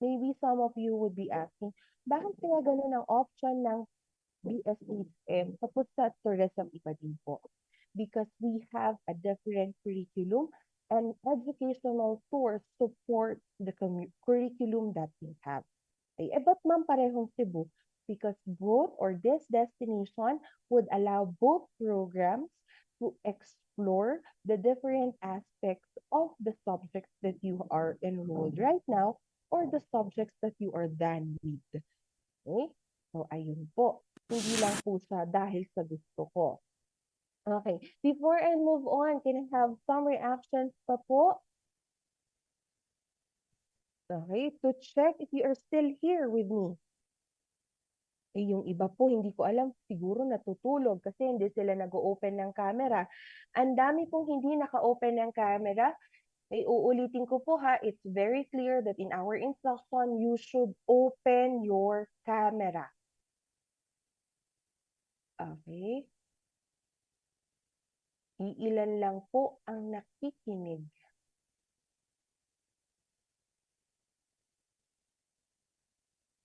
[SPEAKER 6] Maybe some of you would be asking, bakit kaya ganun ang option ng BSHM tapos sa tourism iba din po? Because we have a different curriculum and educational tours support the curriculum that we have. Okay, ba't ma'am parehong Cebu? Because both or this destination would allow both programs to explore the different aspects of the subjects that you are enrolled right now or the subjects that you are done with. Okay? So, ayun po. Hindi lang po siya dahil sa gusto ko. Okay. Before I move on, can I have some reactions pa po? Okay. To check if you are still here with me. Eh, yung iba po, hindi ko alam, siguro natutulog kasi hindi sila nag-open ng camera. Ang dami pong hindi naka-open ng camera. Eh, uulitin ko po ha, it's very clear that in our instruction, you should open your camera. Okay. Iilan lang po ang nakikinig.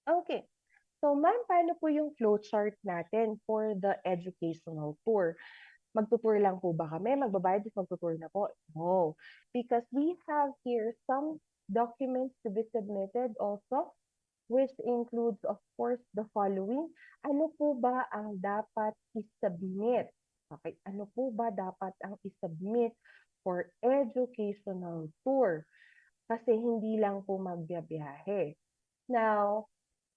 [SPEAKER 6] Okay. So, ma'am, paano po yung flowchart natin for the educational tour? Magtutour lang po ba kami? Magbabayad at magtutour na po? No. Because we have here some documents to be submitted also, which includes, of course, the following. Ano po ba ang dapat i-submit? Okay, ano po ba dapat ang i-submit for educational tour? Kasi hindi lang po magbiyahe. Now,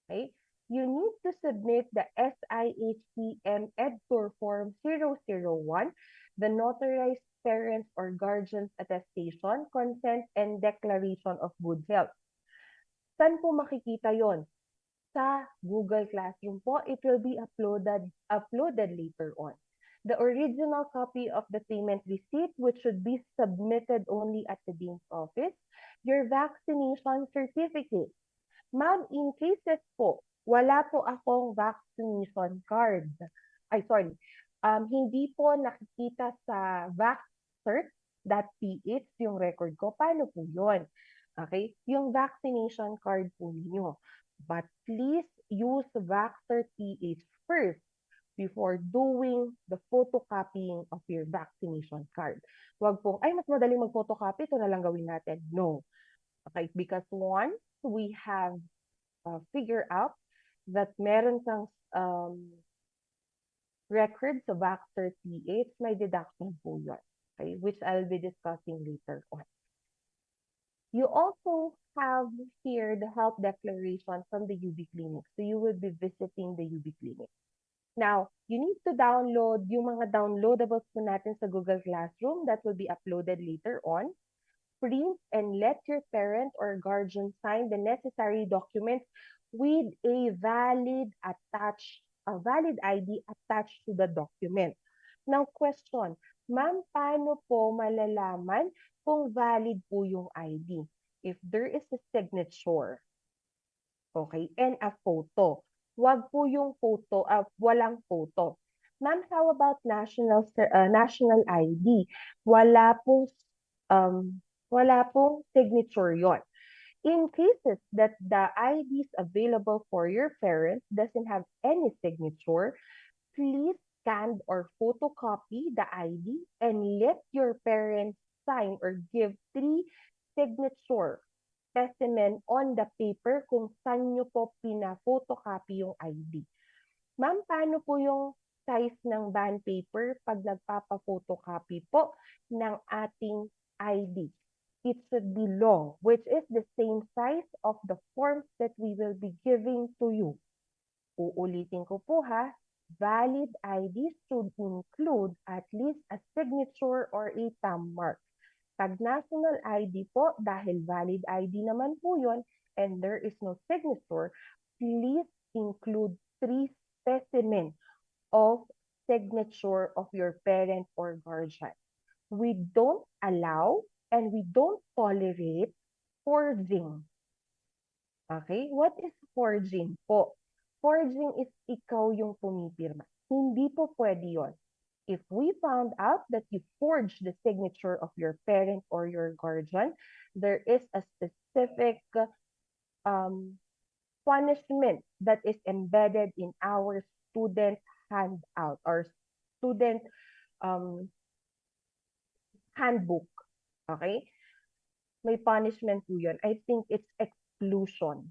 [SPEAKER 6] okay, you need to submit the SIHTM EdTour Form 001, the Notarized Parents or Guardians Attestation, Consent, and Declaration of Good Health. Saan po makikita yon? Sa Google Classroom po. It will be uploaded later on. The original copy of the payment receipt, which should be submitted only at the Dean's office. Your vaccination certificate. Ma'am, in cases po, wala po akong vaccination card. Ay, sorry. Hindi po nakikita sa vaccert.ph yung record ko. Paano po yun? Okay? Yung vaccination card po ninyo. But please use vaccert.ph first before doing the photocopying of your vaccination card. Huwag pong, ay, mas madaling mag-photocopy, ito na lang gawin natin. No. Okay, because once we have figure out that meron kang record sa vaccert.ph, may deduction po yun. Okay, which I'll be discussing later on. You also have here the health declaration from the UB clinic. So you will be visiting the UB clinic. Now, you need to download yung mga downloadables po natin sa Google Classroom that will be uploaded later on. Print and let your parent or guardian sign the necessary documents with a valid ID attached to the document. Now, question, ma'am, paano po malalaman kung valid po yung ID? If there is a signature, okay, and a photo. Wag po yung photo, walang photo. Ma'am, how about national ID? Wala pong signature yon. In cases that the IDs available for your parents doesn't have any signature, please scan or photocopy the ID and let your parents sign or give 3 signature specimen on the paper kung saan nyo po pina-photocopy yung ID. Ma'am, paano po yung size ng bond paper pag nagpapa-photocopy po ng ating ID? It should be long, which is the same size of the forms that we will be giving to you. Uulitin ko po ha, valid ID should include at least a signature or a thumb mark. Pag national ID po, dahil valid ID naman po yun, and there is no signature, please include 3 specimen of signature of your parent or guardian. We don't allow and we don't tolerate forging. Okay? What is forging po? Forging is ikaw yung pumipirma. Hindi po pwede yun. If we found out that you forged the signature of your parent or your guardian, there is a specific um, punishment that is embedded in our student handout or student um, handbook. Okay? May punishment po yun. I think it's exclusion.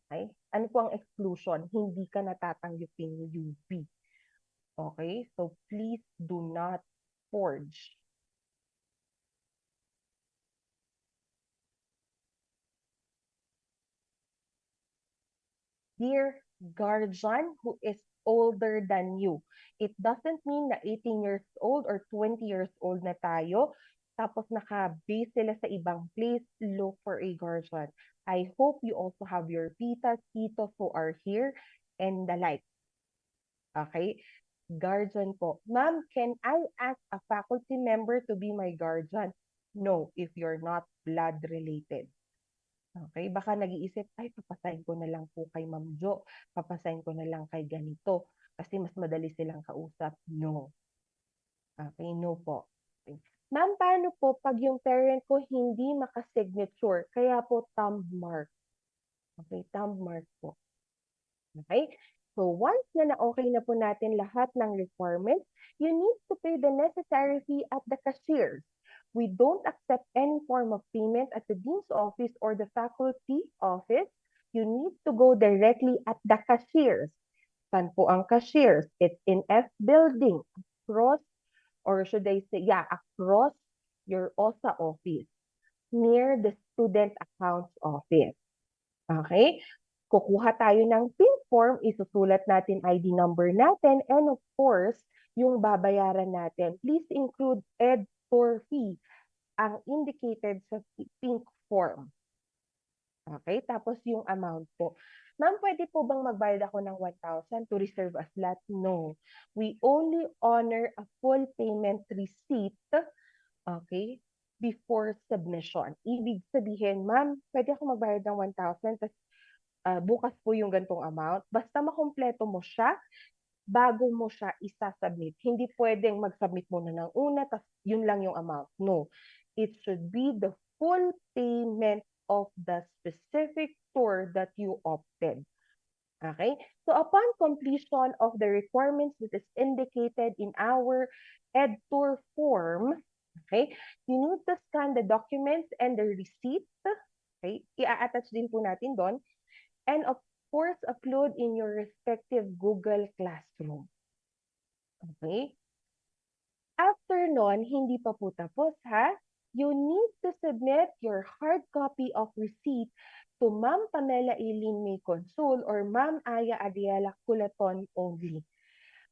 [SPEAKER 6] Okay? Ano po ang exclusion? Hindi ka natatanggapin yung UP. Okay? So, please do not forge. Dear guardian who is older than you. It doesn't mean na 18 years old or 20 years old na tayo, tapos naka-base sila sa ibang place, look for a guardian. I hope you also have your titas, titos who are here, and the like. Okay? Guardian po. Ma'am, can I ask a faculty member to be my guardian? No, if you're not blood related. Okay, baka nag-iisip, ay, papasahin ko na lang po kay Ma'am Jo, papasahin ko na lang kay ganito, kasi mas madali silang kausap. No. Okay, no po. Okay. Ma'am, paano po pag yung parent ko hindi makasignature, kaya po thumb mark? Okay, thumb mark po. Okay? So once na na-okay na po natin lahat ng requirements, you need to pay the necessary fee at the cashiers. We don't accept any form of payment at the dean's office or the faculty office. You need to go directly at the cashiers. Saan po ang cashiers? It's in F building, across, or should I say, yeah, across your OSA office, near the student accounts office. Okay? Kukuha tayo ng PIN form, isusulat natin ID number natin, and of course, yung babayaran natin. Please include EDTOR fee ang indicated sa pink form. Okay? Tapos yung amount po. Ma'am, pwede po bang magbayad ako ng 1,000 to reserve a slot? No. We only honor a full payment receipt, okay, before submission. Ibig sabihin, ma'am, pwede ako magbayad ng 1,000, tapos bukas po yung gantong amount. Basta makumpleto mo siya, bago mo siya isasubmit. Hindi pwedeng mag-submit muna ng una, tapos yun lang yung amount. No. It should be the full payment of the specific tour that you opted. Okay? So upon completion of the requirements that is indicated in our EdTour form, okay, you need to scan the documents and the receipt. Okay? I-attach din po natin doon. And of course, upload in your respective Google Classroom. Okay? After nun, hindi pa po tapos ha. You need to submit your hard copy of receipt to Ma'am Pamela Eileen May Consul or Ma'am Aya Adiela Culaton only.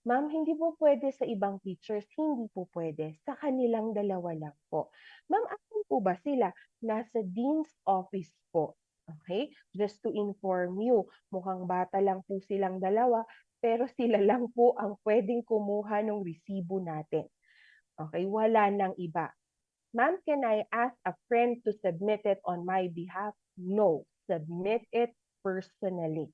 [SPEAKER 6] Ma'am, hindi po pwede sa ibang teachers, hindi po pwede. Sa kanilang dalawa lang po. Ma'am, asan po ba sila? Nasa Dean's Office po. Okay? Just to inform you, mukhang bata lang po silang dalawa, pero sila lang po ang pwedeng kumuha ng resibo natin. Okay? Wala nang iba. Ma'am, can I ask a friend to submit it on my behalf? No. Submit it personally.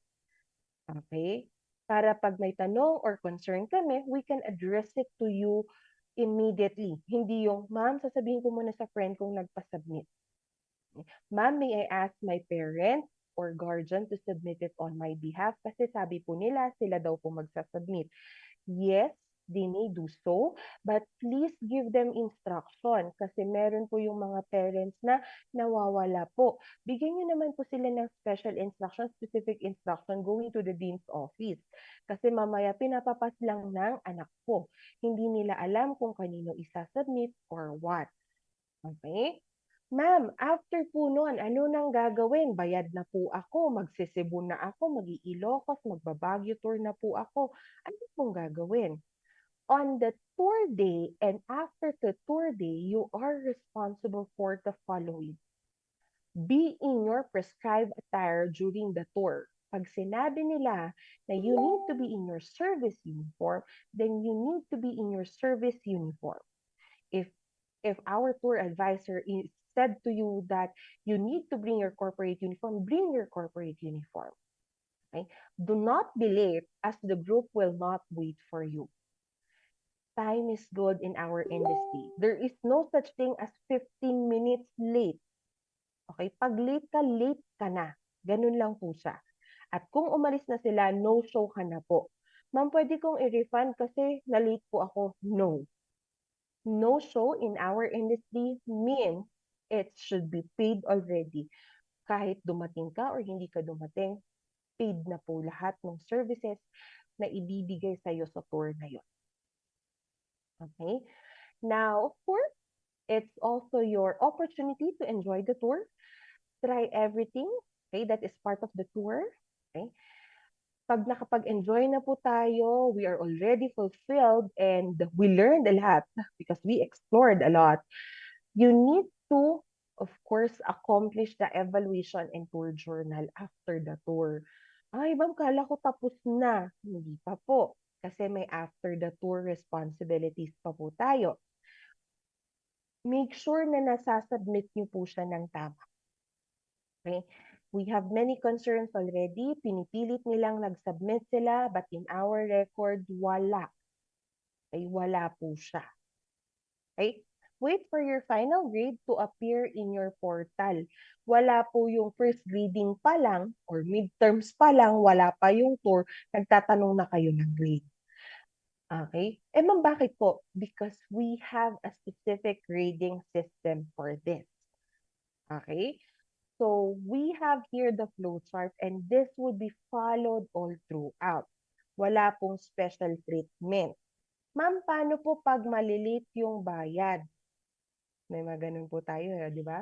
[SPEAKER 6] Okay? Para pag may tanong or concern kami, we can address it to you immediately. Hindi yung, ma'am, sasabihin ko muna sa friend kong nagpa-submit. Ma'am, may I ask my parent or guardian to submit it on my behalf? Kasi sabi po nila, sila daw po magsasubmit. Yes, they may do so, but please give them instruction kasi meron po yung mga parents na nawawala po. Bigyan nyo naman po sila ng special instruction, specific instruction going to the dean's office. Kasi mamaya pinapapas lang ng anak po. Hindi nila alam kung kanino isasubmit or what. Okay? Ma'am, after po nun, ano nang gagawin? Bayad na po ako, magsisibo na ako, mag-iilocos, magbabagyo tour na po ako. Ano pong gagawin? On the tour day and after the tour day, you are responsible for the following. Be in your prescribed attire during the tour. Pag sinabi nila na you need to be in your service uniform, then you need to be in your service uniform. If our tour advisor said to you that you need to bring your corporate uniform, bring your corporate uniform. Okay? Do not be late as the group will not wait for you. Time is good in our industry. There is no such thing as 15 minutes late. Okay? Pag late ka na. Ganun lang po siya. At kung umalis na sila, no show ka na po. Ma'am, pwede kong i-refund kasi na-late po ako. No. No show in our industry means it should be paid already. Kahit dumating ka or hindi ka dumating, paid na po lahat ng services na ibibigay sa'yo sa tour na yun. Okay? Now, of course, it's also your opportunity to enjoy the tour. Try everything, okay, that is part of the tour. Okay? Pag nakapag-enjoy na po tayo, we are already fulfilled and we learned a lot because we explored a lot. You need to, of course, accomplish the evaluation and tour journal after the tour. Ay, ma'am, kala ko tapos na. Hindi pa po. Kasi may after the tour responsibilities pa po tayo. Make sure na nasasubmit niyo po siya ng tama. Okay? We have many concerns already. Pinipilit nilang nag-submit sila, but in our record, wala. Okay? Wala po siya. Okay? Wait for your final grade to appear in your portal. Wala po yung first grading pa lang or midterms pa lang, wala pa yung tour, nagtatanong na kayo ng grade. Okay? Eh ma'am, bakit po? Because we have a specific grading system for this. Okay? So we have here the flow chart and this would be followed all throughout. Wala pong special treatment. Ma'am, paano po pag malilate yung bayad? May mga ganun po tayo, di ba?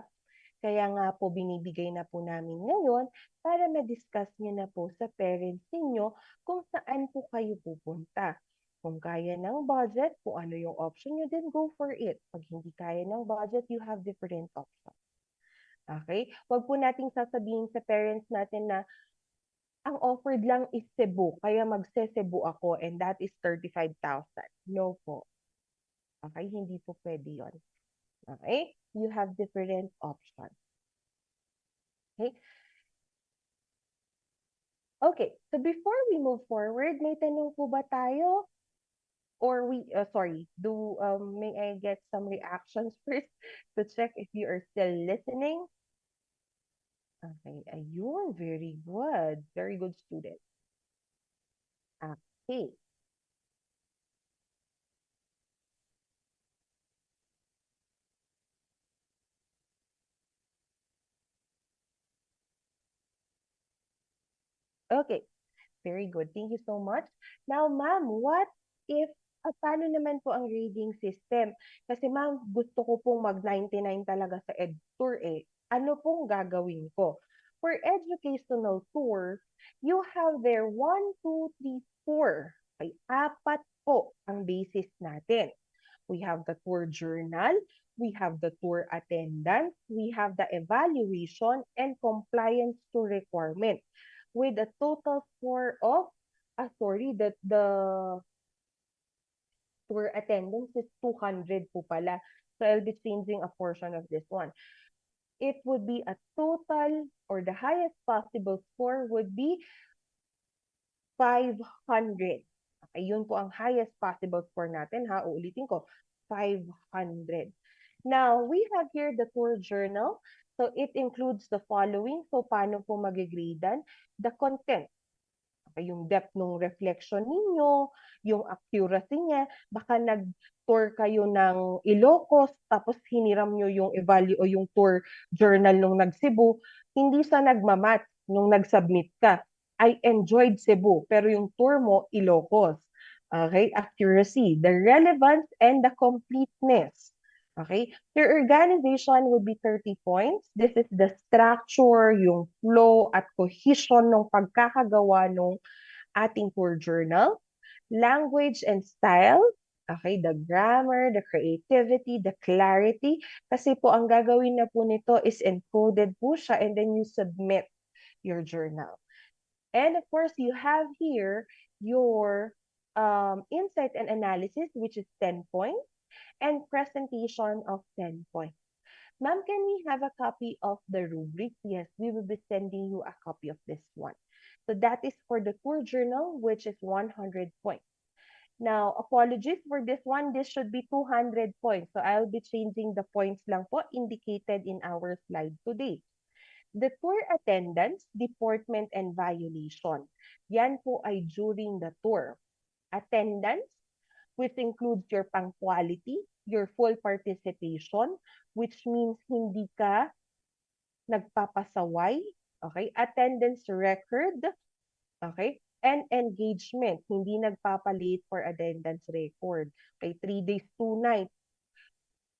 [SPEAKER 6] Kaya nga po binibigay na po namin ngayon para ma-discuss niyo na po sa parents niyo kung saan po kayo pupunta. Kung kaya ng budget, kung ano yung option niyo, then go for it. Pag hindi kaya ng budget, you have different options. Okay? Huwag po nating sasabihin sa parents natin na ang offered lang is Cebu, kaya magse-Cebu ako and that is 35,000. No po. Okay? Hindi po pwede yun. Okay? You have different options. Okay? Okay. So before we move forward, may tanong po ba tayo? Or may I get some reactions first to check if you are still listening? Okay, ayun, very good. Very good student. Okay. Okay, very good. Thank you so much. Now, ma'am, what if, paano naman po ang grading system? Kasi ma'am, gusto ko pong mag-99 talaga sa EdTour eh. Ano pong gagawin ko? For educational tour, you have there 1, 2, 3, 4. Ay, 4 po ang basis natin. We have the tour journal, we have the tour attendance, we have the evaluation and compliance to requirement with a total score of, the tour attendance is 200 po pala. So I'll be changing a portion of this one. It would be a total or the highest possible score would be 500. Okay, yun po ang highest possible score natin ha. Uulitin ko, 500. Now, we have here the tour journal. So it includes the following. So paano po magigradan? The content. Okay, yung depth ng reflection ninyo, yung accuracy niya, baka nag-tour kayo ng Ilocos, tapos hiniram nyo yung o yung tour journal nung nag-Cebu, hindi sa nagmamatch nung nag-submit ka. I enjoyed Cebu, pero yung tour mo, Ilocos. Okay, accuracy, the relevance, and the completeness. Okay, your organization would be 30 points. This is the structure, yung flow at cohesion ng pagkakagawa ng ating tour journal. Language and style. Okay, the grammar, the creativity, the clarity. Kasi po ang gagawin na po nito is encoded po siya and then you submit your journal. And of course, you have here your insight and analysis, which is 10 points, and presentation of 10 points. Ma'am, can we have a copy of the rubric? Yes, we will be sending you a copy of this one. So that is for the tour journal, which is 100 points. Now, apologies for this one. This should be 200 points. So I'll be changing the points lang po indicated in our slide today. The tour attendance, deportment, and violation. Yan po ay during the tour. Attendance, which includes your punctuality, your full participation, which means hindi ka nagpapasaway, okay? Attendance record, okay? And engagement, hindi nagpapalate for attendance record. Okay, 3 days, 2 nights,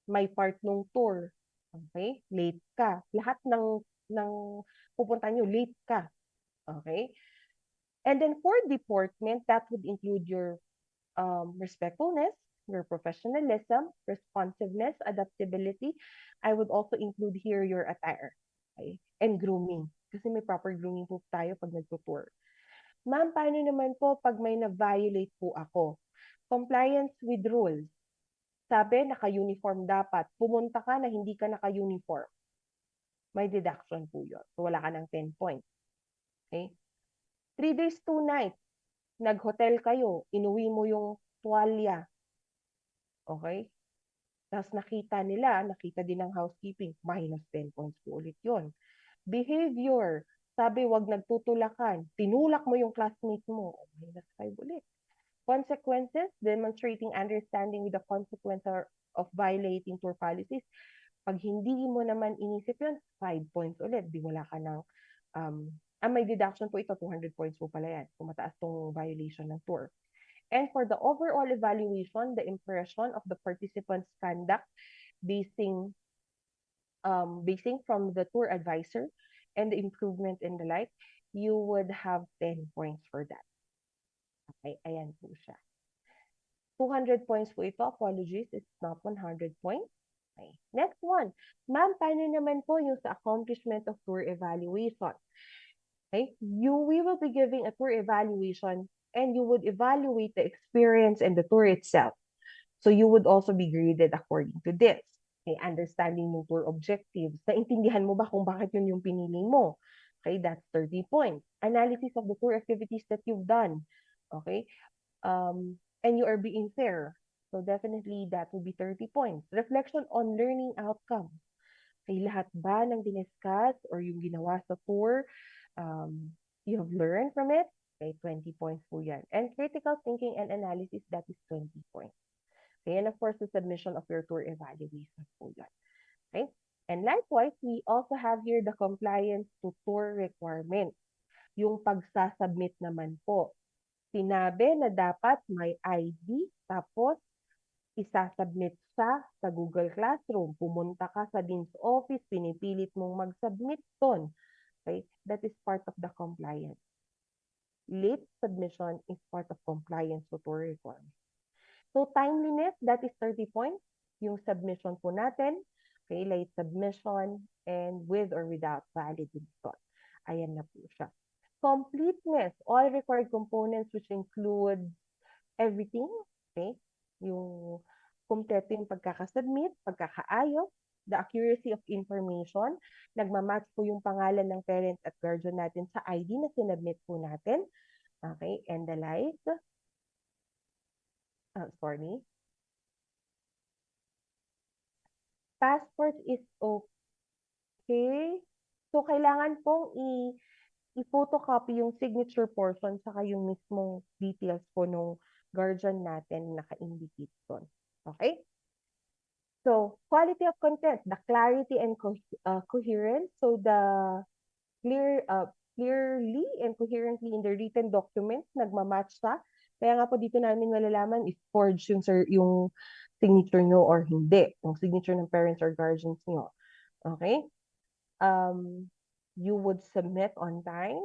[SPEAKER 6] may part nung tour. Okay, late ka. Lahat ng pupunta nyo, late ka. Okay? And then for deportment, that would include your respectfulness, your professionalism, responsiveness, adaptability. I would also include here your attire, okay? And grooming. Kasi may proper grooming po tayo pag nagtutour. Ma'am, paano naman po pag may na-violate po ako? Compliance with rules. Sabi, naka-uniform dapat. Pumunta ka na hindi ka naka-uniform. May deduction po yun. So, wala ka ng 10 points. Okay? 3 days, 2 nights. Nag-hotel kayo. Inuwi mo yung tuwalya. Okay? Tapos nakita din ng housekeeping. Minus 10 points po ulit yun. Behavior. Sabi, wag nagtutulakan. Tinulak mo yung classmate mo. Minus 5 ulit. Consequences, demonstrating understanding with the consequence of violating tour policies. Pag hindi mo naman inisip yun, 5 points ulit. Di wala ka ng, may deduction po ito, 200 points po pala yan. Kung mataas tong violation ng tour. And for the overall evaluation, the impression of the participants' conduct basing from the tour advisor and the improvement in the like, you would have 10 points for that. Okay, ayan po siya. 200 points po ito. Apologies, it's not 100 points. Okay. Next one. Ma'am, paano naman po yung sa accomplishment of tour evaluation? Okay, we will be giving a tour evaluation and you would evaluate the experience and the tour itself. So you would also be graded according to this. Okay, understanding mo tour objectives. Naintindihan mo ba kung bakit yun yung pinili mo? Okay, that's 30 points. Analysis of the tour activities that you've done. Okay, and you are being fair. So definitely that will be 30 points. Reflection on learning outcomes. Okay, lahat ba ng diniscuss or yung ginawa sa tour, you have learned from it? Okay, 20 points po yan. And critical thinking and analysis, that is 20 points. Okay, and of course, the submission of your tour evaluation po yan. Okay, and likewise, we also have here the compliance to tour requirements. Yung pagsasubmit naman po. Sinabi na dapat may ID, tapos isasubmit siya sa Google Classroom. Pumunta ka sa Dean's Office, pinipilit mong mag-submit doon. Okay? That is part of the compliance. Late submission is part of compliance to tour requirements. So timeliness, that is 30 points. Yung submission po natin, okay, late submission and with or without valid reason. Ayan na po siya. Completeness, all required components which include everything, okay? Yung kompleto yung pagkakasubmit, pagkakaayos, the accuracy of information, nagmamatch po yung pangalan ng parent at guardian natin sa ID na sinubmit po natin, okay? And the like. Sorry. Passport is okay. So, kailangan pong i-photocopy yung signature portion saka yung mismong details po nung guardian natin naka-indicate doon. Okay? So, quality of content, the clarity and coherence. So, the clearly and coherently in the written documents, nagmamatch sa. Kaya nga po dito namin malalaman if forged yung signature nyo or hindi. Yung signature ng parents or guardians nyo. Okay? You would submit on time.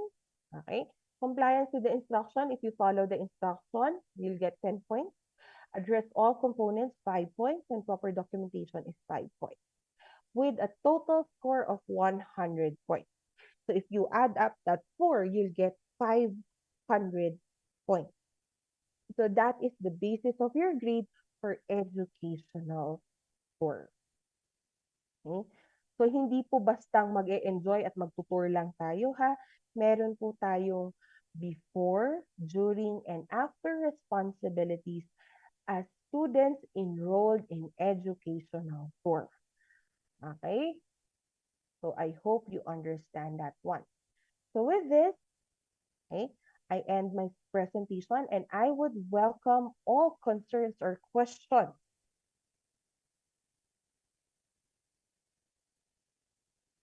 [SPEAKER 6] Okay? Compliance with the instruction. If you follow the instruction, you'll get 10 points. Address all components, 5 points. And proper documentation is 5 points. With a total score of 100 points. So if you add up that 4, you'll get 500 points. So that is the basis of your grade for educational tour. Okay? So hindi po bastang mag-e-enjoy at magtutur lang tayo ha. Meron po tayong before, during, and after responsibilities as students enrolled in educational tour. Okay? So I hope you understand that one. So with this, okay, I end my presentation and I would welcome all concerns or questions.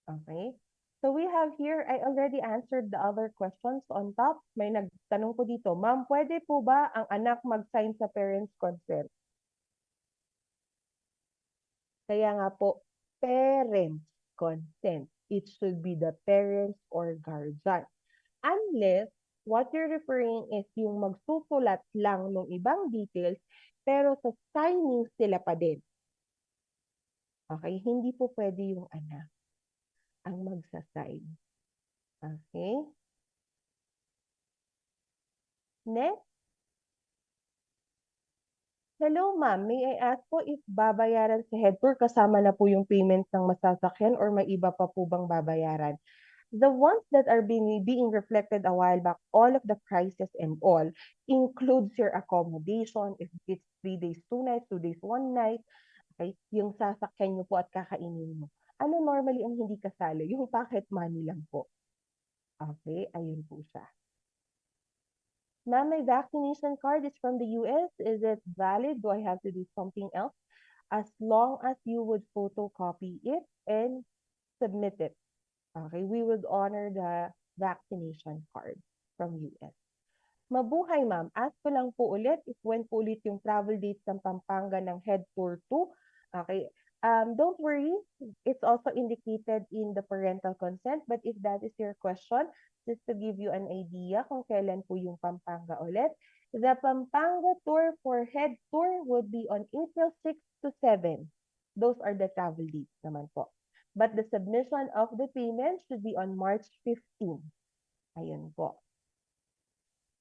[SPEAKER 6] Okay. So we have here, I already answered the other questions on top. May nagtanong po dito, Ma'am, pwede po ba ang anak mag-sign sa parents' consent? Kaya nga po, parents' consent. It should be the parents or guardian. Unless what you're referring is yung magsusulat lang ng ibang details, pero sa signing sila pa din. Okay? Hindi po pwede yung anak ang magsasign. Okay? Next. Hello, ma'am. May I ask po if babayaran sa head tour kasama na po yung payments ng masasakyan or may iba pa po bang babayaran? The ones that are being reflected a while back, all of the prices and all, includes your accommodation, if it's 3 days, 2 nights, 2 days, 1 night, okay? Yung sasakyan nyo po at kakainin mo. Ano normally ang hindi kasali? Yung pocket money lang po. Okay, ayun po siya. Ma'am, my vaccination card is from the US. Is it valid? Do I have to do something else? As long as you would photocopy it and submit it. Okay, we would honor the vaccination card from US. Mabuhay, ma'am. Ask ko lang po ulit if when po ulit yung travel dates ng Pampanga ng Head Tour 2. Okay. Don't worry. It's also indicated in the parental consent. But if that is your question, just to give you an idea kung kailan po yung Pampanga ulit, the Pampanga tour for Head Tour would be on April 6 to 7. Those are the travel dates naman po. But the submission of the payment should be on March 15. Ayun po.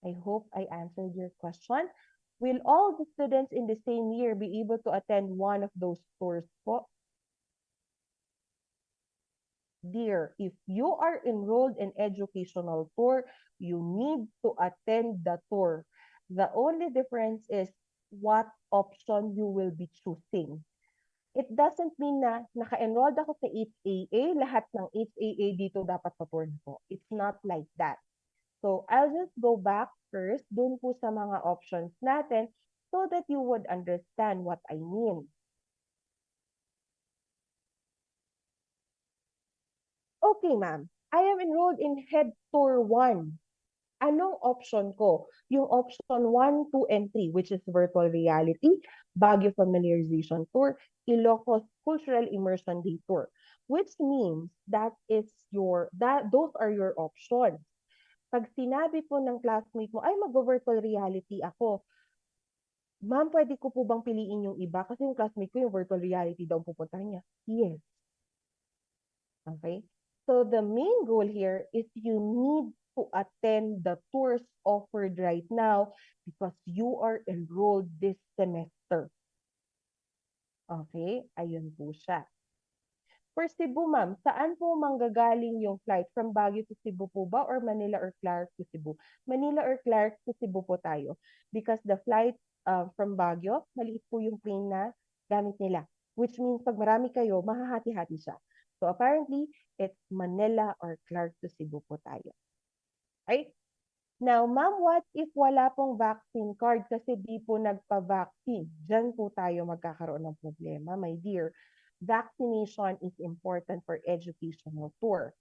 [SPEAKER 6] I hope I answered your question. Will all the students in the same year be able to attend one of those tours po? Dear, if you are enrolled in educational tour, you need to attend the tour. The only difference is what option you will be choosing. It doesn't mean na naka-enrolled ako sa HAA, lahat ng HAA dito dapat sa tour po. It's not like that. So, I'll just go back first dun po sa mga options natin so that you would understand what I mean. Okay, ma'am. I am enrolled in Head Tour 1. Anong option ko? Yung option 1, 2, and 3, which is Virtual Reality, Baguio Familiarization Tour, Ilocos Cultural Immersion Day Tour, which means those are your options. Pag sinabi po ng classmate mo, ay mag-virtual reality ako, ma'am, pwede ko po bang piliin yung iba? Kasi yung classmate ko, yung virtual reality daw pupuntahan niya. Yes. Okay? So the main goal here is you need to attend the tours offered right now because you are enrolled this semester. Okay? Ayun po siya. For Cebu, ma'am, saan po manggagaling yung flight? From Baguio to Cebu po ba? Or Manila or Clark to Cebu? Manila or Clark to Cebu po tayo. Because the flight from Baguio, maliit po yung plane na gamit nila. Which means pag marami kayo, mahahati-hati siya. So apparently, it's Manila or Clark to Cebu po tayo. Right? Now, ma'am, what if wala pong vaccine card kasi di po nagpa-vaccine? Diyan po tayo magkakaroon ng problema, my dear. Vaccination is important for educational tour.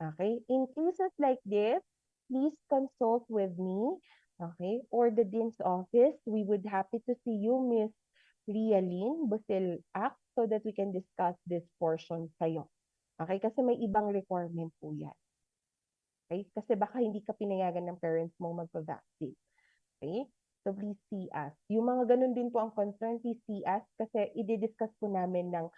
[SPEAKER 6] Okay? In cases like this, please consult with me, okay, or the Dean's office. We would happy to see you, Miss Rialyn Busilak, so that we can discuss this portion sa'yo. Okay? Kasi may ibang requirement po yan. Okay? Kasi baka hindi ka pinayagan ng parents mo magpa-vaccine. Okay? So please see us. Yung mga ganun din po ang concern, please see us kasi i-discuss po namin ng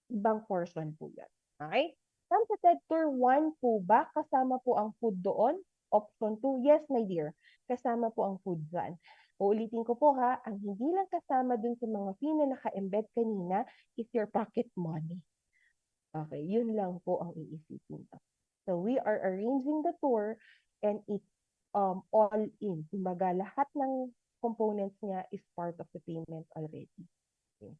[SPEAKER 6] ibang portion po yan. Okay? Ma'am, sa TED Tour 1 po ba, kasama po ang food doon? option 2, yes, my dear, kasama po ang food dyan. Uulitin ko po ha, ang hindi lang kasama dun sa mga fee na naka-embed kanina is your pocket money. Okay, yun lang po ang iisipin. So we are arranging the tour and it's all in. Kumbaga, lahat ng components niya is part of the payment already. Okay.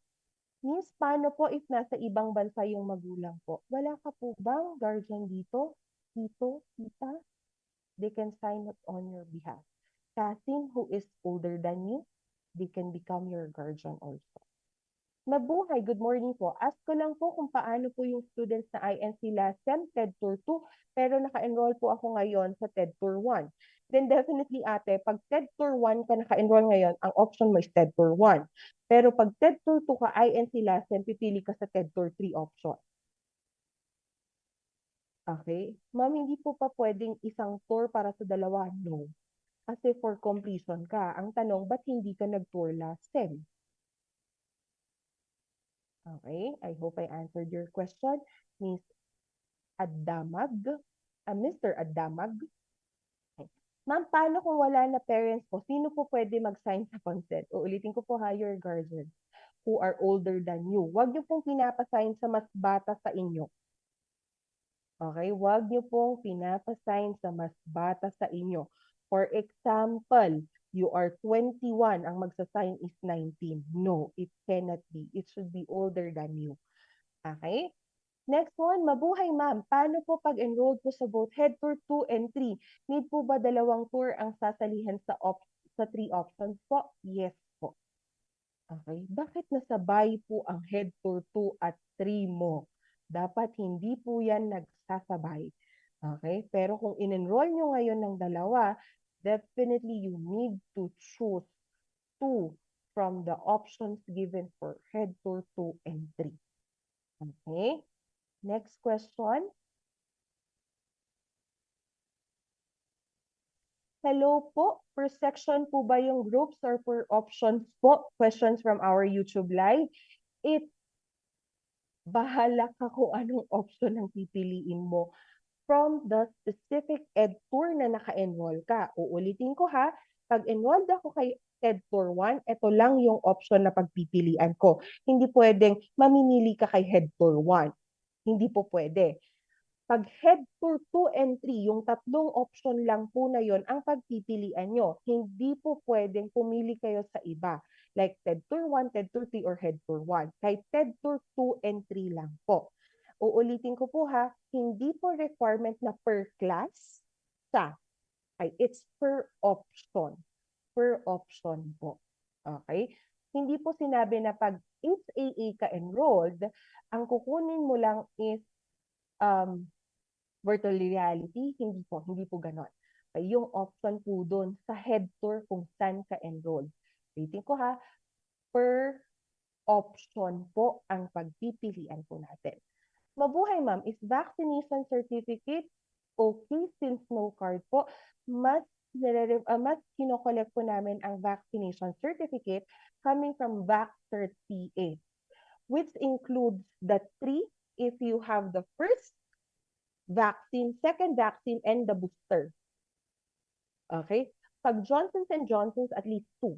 [SPEAKER 6] Miss, paano po if nasa ibang bansa yung magulang po? Wala ka po bang guardian dito? Tito, tita? They can sign it on your behalf. Cousin who is older than you, they can become your guardian also. Mabuhay, good morning po. Ask ko lang po kung paano po yung students na INC last sem, TED Tour 2, pero naka-enroll po ako ngayon sa TED Tour 1. Then definitely ate, pag TED Tour 1 ka naka-enroll ngayon, ang option mo is TED Tour 1. Pero pag TED Tour 2 ka INC last sem, pipili ka sa TED Tour 3 option. Okay? Ma'am, hindi po pa pwedeng isang tour para sa dalawa? No. Kasi for completion ka. Ang tanong, ba't hindi ka nag-tour last sem? Okay, I hope I answered your question. Miss Adamag, Mr. Adamag. Okay. Ma'am, paano kung wala na parents po? Sino po pwede mag-sign sa consent? Uulitin ko po ha, your guardians who are older than you. Huwag niyo pong pinapasign sa mas bata sa inyo. Okay, huwag niyo pong pinapasign sa mas bata sa inyo. For example, you are 21, ang magsasign is 19. No, it cannot be. It should be older than you. Okay? Next one, mabuhay ma'am. Paano po pag-enroll po sa both head tour 2 and 3? Need po ba dalawang tour ang sasalihan sa 3 options po? Yes po. Okay, bakit nasabay po ang head tour 2 at 3 mo? Dapat hindi po yan nagsasabay. Okay, pero kung in-enroll nyo ngayon ng dalawa, definitely you need to choose 2 from the options given for head tour 2 and 3. Okay, next question. Hello po, per section po ba yung groups or per options po? Questions from our YouTube live. Bahala ka kung anong option ang pipiliin mo from the specific ed tour na naka-enroll ka. Uulitin ko ha, pag enrolled ako kay ed tour 1, ito lang yung option na pagpipilian ko. Hindi pwedeng mamimili ka kay head tour 1. Hindi po pwede. Pag head tour 2 and 3, yung tatlong option lang po na yon ang pagpipilian nyo. Hindi po pwedeng pumili kayo sa iba. Like TED Tour 1, TED Tour 3, or Head Tour 1. Kay TED Tour 2 and 3 lang po. Uulitin ko po ha, hindi po requirement na per class sa. Ay, it's per option. Per option po. Okay? Hindi po sinabi na pag HAA ka enrolled, ang kukunin mo lang is virtual reality, hindi po ganon. Yung option po doon sa head tour kung saan ka enrolled. Rating ko ha, per option po ang pagpipilian po natin. Mabuhay ma'am, is vaccination certificate okay since no card po? Mas kinokollect po namin ang vaccination certificate coming from VaxCert PA, which includes the 3 if you have the first vaccine, second vaccine, and the booster. Okay? Pag Johnson's & Johnson's, at least 2.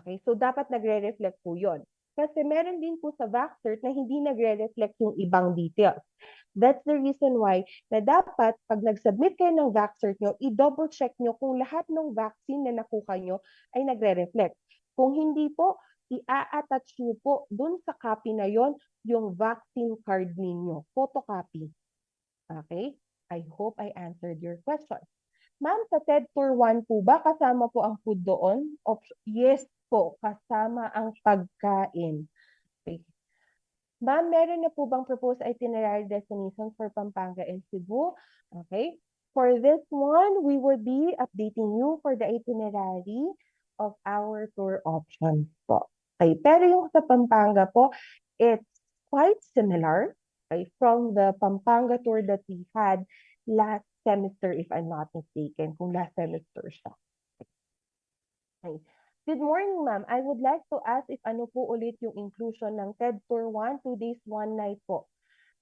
[SPEAKER 6] Okay? So, dapat nagre-reflect po yon. Kasi meron din po sa VaxCert na hindi nagre-reflect yung ibang details. That's the reason why na dapat, pag nag-submit kayo ng VaxCert nyo, i-double check nyo kung lahat ng vaccine na nakuha nyo ay nagre-reflect. Kung hindi po, i-attach nyo po dun sa copy na yon yung vaccine card ninyo. Photocopy. Okay? I hope I answered your question. Ma'am, sa TED Tour 1 po ba, kasama po ang food doon? Yes po, kasama ang pagkain. Okay. Ma'am, meron na po bang proposed itinerary destinations for Pampanga and Cebu? Okay. For this one, we will be updating you for the itinerary of our tour options po. Okay. Pero yung sa Pampanga po, it's quite similar. Okay, from the Pampanga tour that we had last semester, if I'm not mistaken, kung last semester siya. Okay. Good morning, ma'am. I would like to ask if ano po ulit yung inclusion ng TED Tour 1, 2 days, 1 night po.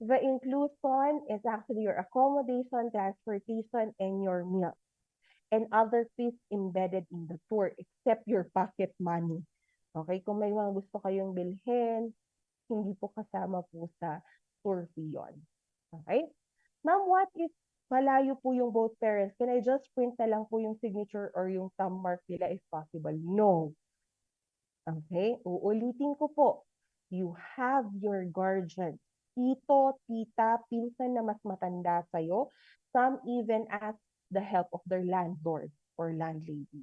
[SPEAKER 6] The inclusion is actually your accommodation, transportation, and your meal. and other fees embedded in the tour except your pocket money. Okay, kung may mga gusto kayong bilhin, hindi po kasama po sa tour fee yun. Okay? Ma'am, what if malayo po yung both parents? Can I just print na lang po yung signature or yung thumb mark nila if possible? No. Okay? Uulitin ko po. You have your guardian. Tito, tita, pinsan na mas matanda sa'yo. Some even ask the help of their landlord or landlady.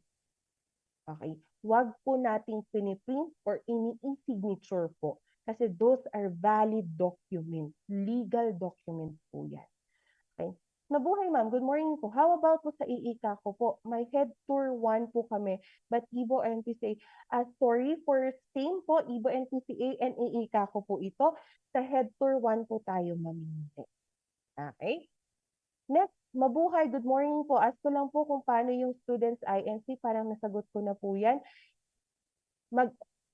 [SPEAKER 6] Okay? Huwag po nating piniprint or ini-signature po. Kasi those are valid documents. Legal documents po yan. Okay? Mabuhay ma'am, good morning po. How about po sa iika ko po? May head tour 1 po kami, but Ibo NPCA, sorry for same po, Ibo NPCA and iika ko po ito. Sa head tour 1 po tayo mamimili. Okay? Next, mabuhay, good morning po. Ask ko lang po kung paano yung students INC, parang nasagot ko na po yan.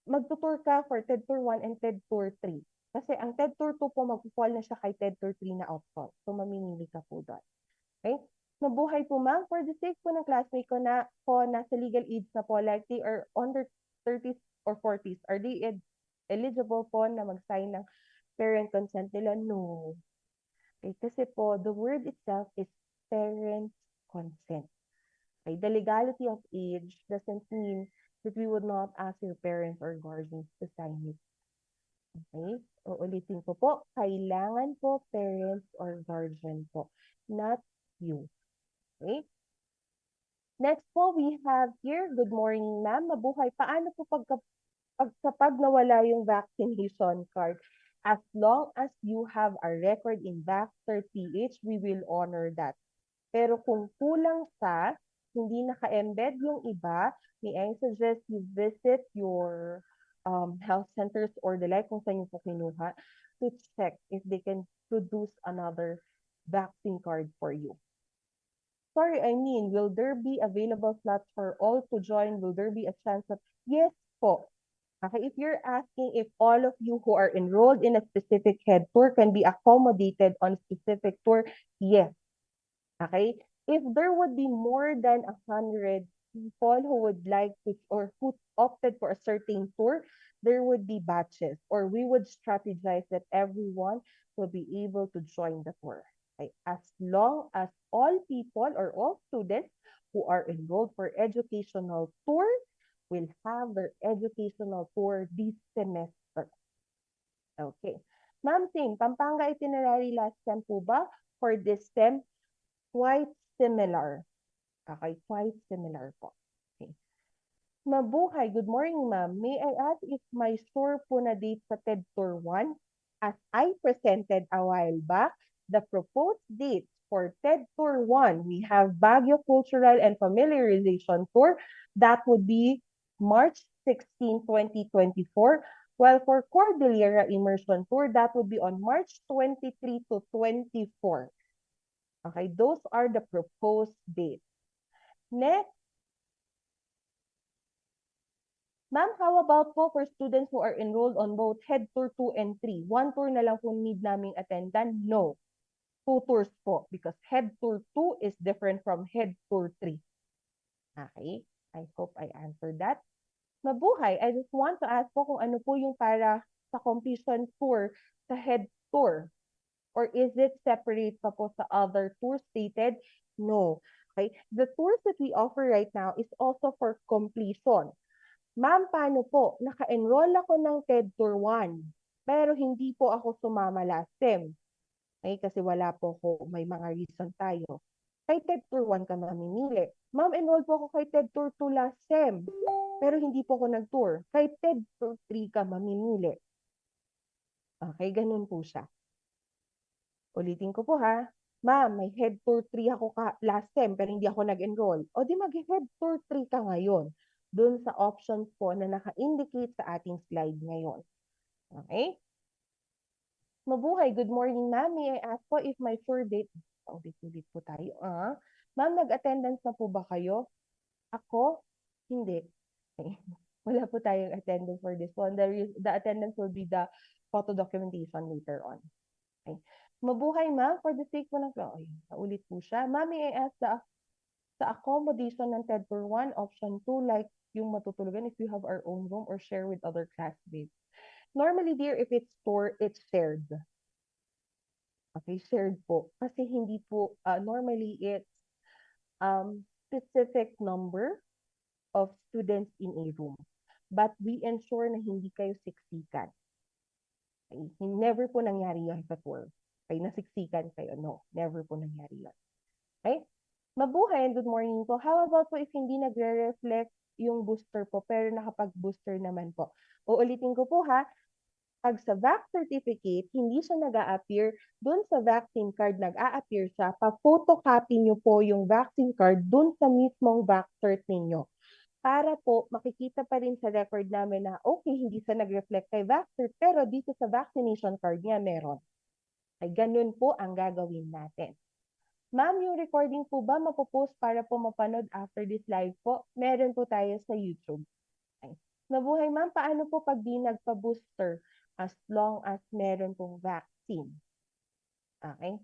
[SPEAKER 6] Magtutour ka for TED Tour 1 and TED Tour 3. Kasi ang TED Tour 2 po, mag-fall na siya kay TED Tour 3 na option. So, mamimili ka po doon. Okay? Mabuhay po ma'am. For the sake po ng classmate ko na po, nasa legal age na po, like they are under 30s or 40s, are they eligible po na mag-sign ng parent consent nila? No. Okay? Kasi po, the word itself is parent consent. Okay? The legality of age doesn't mean that we would not ask your parents or guardians to sign it. Okay? Uulitin ko po, kailangan po parents or guardian po, not you. Okay? Next po, we have here, good morning ma'am, mabuhay. Paano po kapag nawala yung vaccination card? As long as you have a record in Vax30H, we will honor that. Pero kung kulang sa, hindi naka-embed yung iba, may I suggest you visit your health centers or the like kung saan yung po kinuha to check if they can produce another vaccine card for you. Sorry, I mean, will there be available slots for all to join? Will there be a chance that, yes po. Okay, if you're asking if all of you who are enrolled in a specific head tour can be accommodated on a specific tour, yes. Okay, if there would be more than 100 people who would like to or who opted for a certain tour, there would be batches or we would strategize that everyone will be able to join the tour. Okay? As long as all people or all students who are enrolled for educational tour will have their educational tour this semester. Okay. Ma'am, same. Pampanga itinerary last sem po ba? For this sem, quite similar. Okay, quite similar po. Okay. Mabuhay, good morning ma'am. May I ask if my store po na date sa TED Tour 1? As I presented a while back, the proposed dates for TED Tour 1, we have Baguio Cultural and Familiarization Tour. That would be March 16, 2024. While for Cordillera Immersion Tour, that would be on March 23 to 24. Okay, those are the proposed dates. Next. Ma'am, how about po for students who are enrolled on both Head Tour 2 and 3? One tour na lang po need naming attendan? No. 2 tours po because Head Tour 2 is different from Head Tour 3. Okay, I hope I answered that. Mabuhay, I just want to ask po kung ano po yung para sa completion tour sa Head Tour. Or is it separate pa po sa other tours stated? No. Okay, the tours that we offer right now is also for completion. Ma'am, paano po? Naka-enroll ako ng TED Tour 1, pero hindi po ako sumama last sem. Okay, kasi wala po ako, may mga reason tayo. Kay TED Tour 1 ka mamimili. Ma'am, enroll po ako kay TED Tour 2 last sem, pero hindi po ako nag-tour. Kay TED Tour 3 ka mamimili. Okay, ganun po siya. Ulitin ko po ha. Ma'am, may Head Tour 3 ako last sem, pero hindi ako nag-enroll. O di mag-Head Tour 3 ka ngayon. Doon sa options po na naka-indicate sa ating slide ngayon. Okay? Mabuhay, good morning ma'am. May I ask po if my tour date, ulit-ulit po tayo. Ma'am, nag-attendance na po ba kayo? Ako? Hindi. Okay. Wala po tayong attendance for this one. The attendance will be the photo documentation later on. Okay. Mabuhay ma'am, for the sake po ng, naulit po siya. Ma'am, may I ask Sa accommodation ng TED Tour 1, option 2, like yung matutulugan if you have our own room or share with other classmates. Normally, dear, if it's tour, it's shared. Okay, shared po. Kasi hindi po, normally it's specific number of students in a room. But we ensure na hindi kayo siksikan. Okay? Never po nangyari yun sa tour. Okay, nasiksikan kayo. No, never po nangyari yun. Okay? Mabuhay and good morning po. How about po if hindi nagre-reflect yung booster po pero nakapag-booster naman po? Uulitin ko po ha, pag sa vac certificate, hindi siya nag-a-appear, dun sa vaccine card nag-a-appear siya, pa-photocopy nyo po yung vaccine card dun sa mismong vac cert ninyo. Para po makikita pa rin sa record namin na okay, hindi siya nag-reflect kay vac cert, pero dito sa vaccination card niya meron. Ay ganun po ang gagawin natin. Ma'am, yung recording po ba mapopost para po mapanood after this live po? Meron po tayo sa YouTube. Okay. Mabuhay ma'am, paano po pag di nagpa-booster as long as meron pong vaccine? Okay?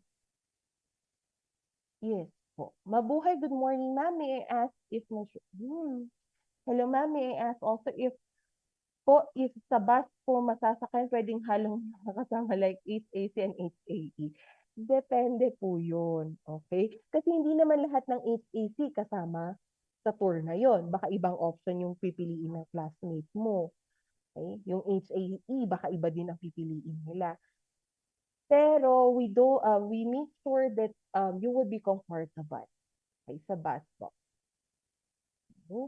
[SPEAKER 6] Yes po. Mabuhay, good morning ma'am. May I ask if hello ma'am, may I ask also if sa bus po masasakyan, pwedeng halong kasama like HAC and HAE. Depende po yun. Okay? Kasi hindi naman lahat ng HAC kasama sa tour na yon. Baka ibang option yung pipiliin ng classmate mo. Okay? Yung HAE, baka iba din ang pipiliin nila. Pero we make sure that you would be comfortable. Okay? Sa bus po. Okay?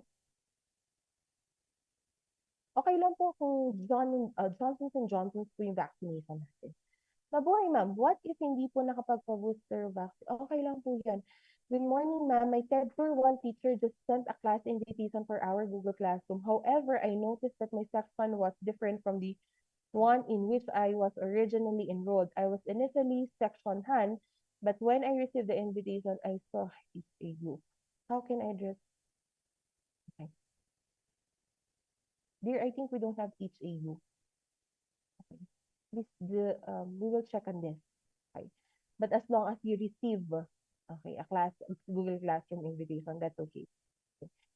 [SPEAKER 6] Okay lang po kung Johnson & Johnson's po yung vaccination natin. Mabuhay, ma'am. What if hindi po nakapagpa-booster vaccine? Okay lang po yan. Good morning, ma'am. My TED Tour 1 teacher just sent a class invitation for our Google Classroom. However, I noticed that my section was different from the one in which I was originally enrolled. I was initially section Han, but when I received the invitation, I saw HAU. How can I address? Okay. Dear, I think we don't have HAU. Okay. Please, we will check on this. Okay. But as long as you receive, okay, a Google Classroom invitation, that's okay.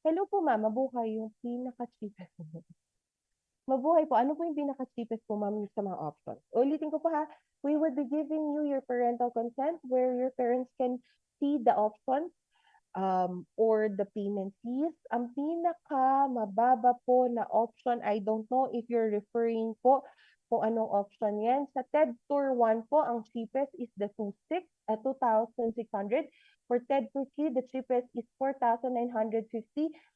[SPEAKER 6] Hello po ma'am, mabuhay yung pinaka-cheapest. Mabuhay po, ano po yung pinaka-cheapest po ma'am sa mga options? Ulitin ko po ha, we would be giving you your parental consent where your parents can see the options or the payment fees. Ang pinaka mababa po na option, I don't know if you're referring po kung anong option yan. Sa TED Tour 1 po, ang cheapest is the 2,600. For TED Tour 3, the cheapest is 4,950.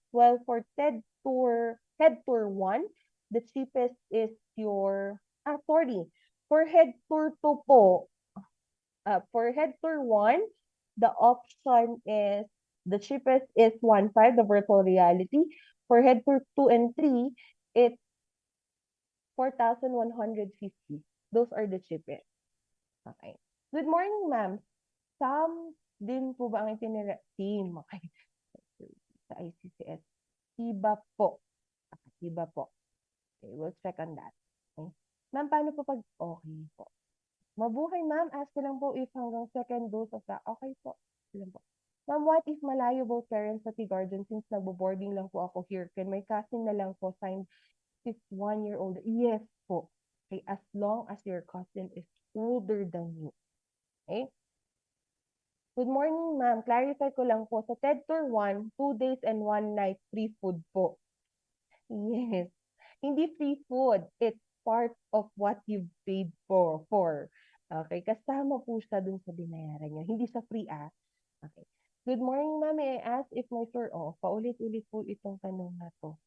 [SPEAKER 6] While for TED Tour 1, the cheapest is your, for Head Tour 2 po, for Head Tour 1, the option is the cheapest is 1.5, the virtual reality. For Head Tour 2 and 3, it's 4,150. Those are the cheapest. Okay. Good morning, ma'am. Sam din po ba ang team? Okay. Sa ICCS. Iba po. Iba po. Okay, we'll check on that. Okay. Ma'am, paano po pag okay po? Mabuhay, ma'am. Ask ko lang po if hanggang second dose of that. Okay po. Ilan po? Ma'am, what if malayo both parents at guardian since nagbo-boarding lang po ako here? Can my cousin na lang po sign is 1 year old? Yes po. Okay, as long as your cousin is older than you. Okay? Good morning, ma'am. Clarify ko lang po. Sa TED Tour 1, 2 days and 1 night free food po. Yes. Hindi free food. It's part of what you've paid for. Okay, kasama po siya dun sa binayaran niyo. Hindi sa free Okay. Good morning, ma'am. May I ask if my sir, paulit-ulit po itong tanong na to.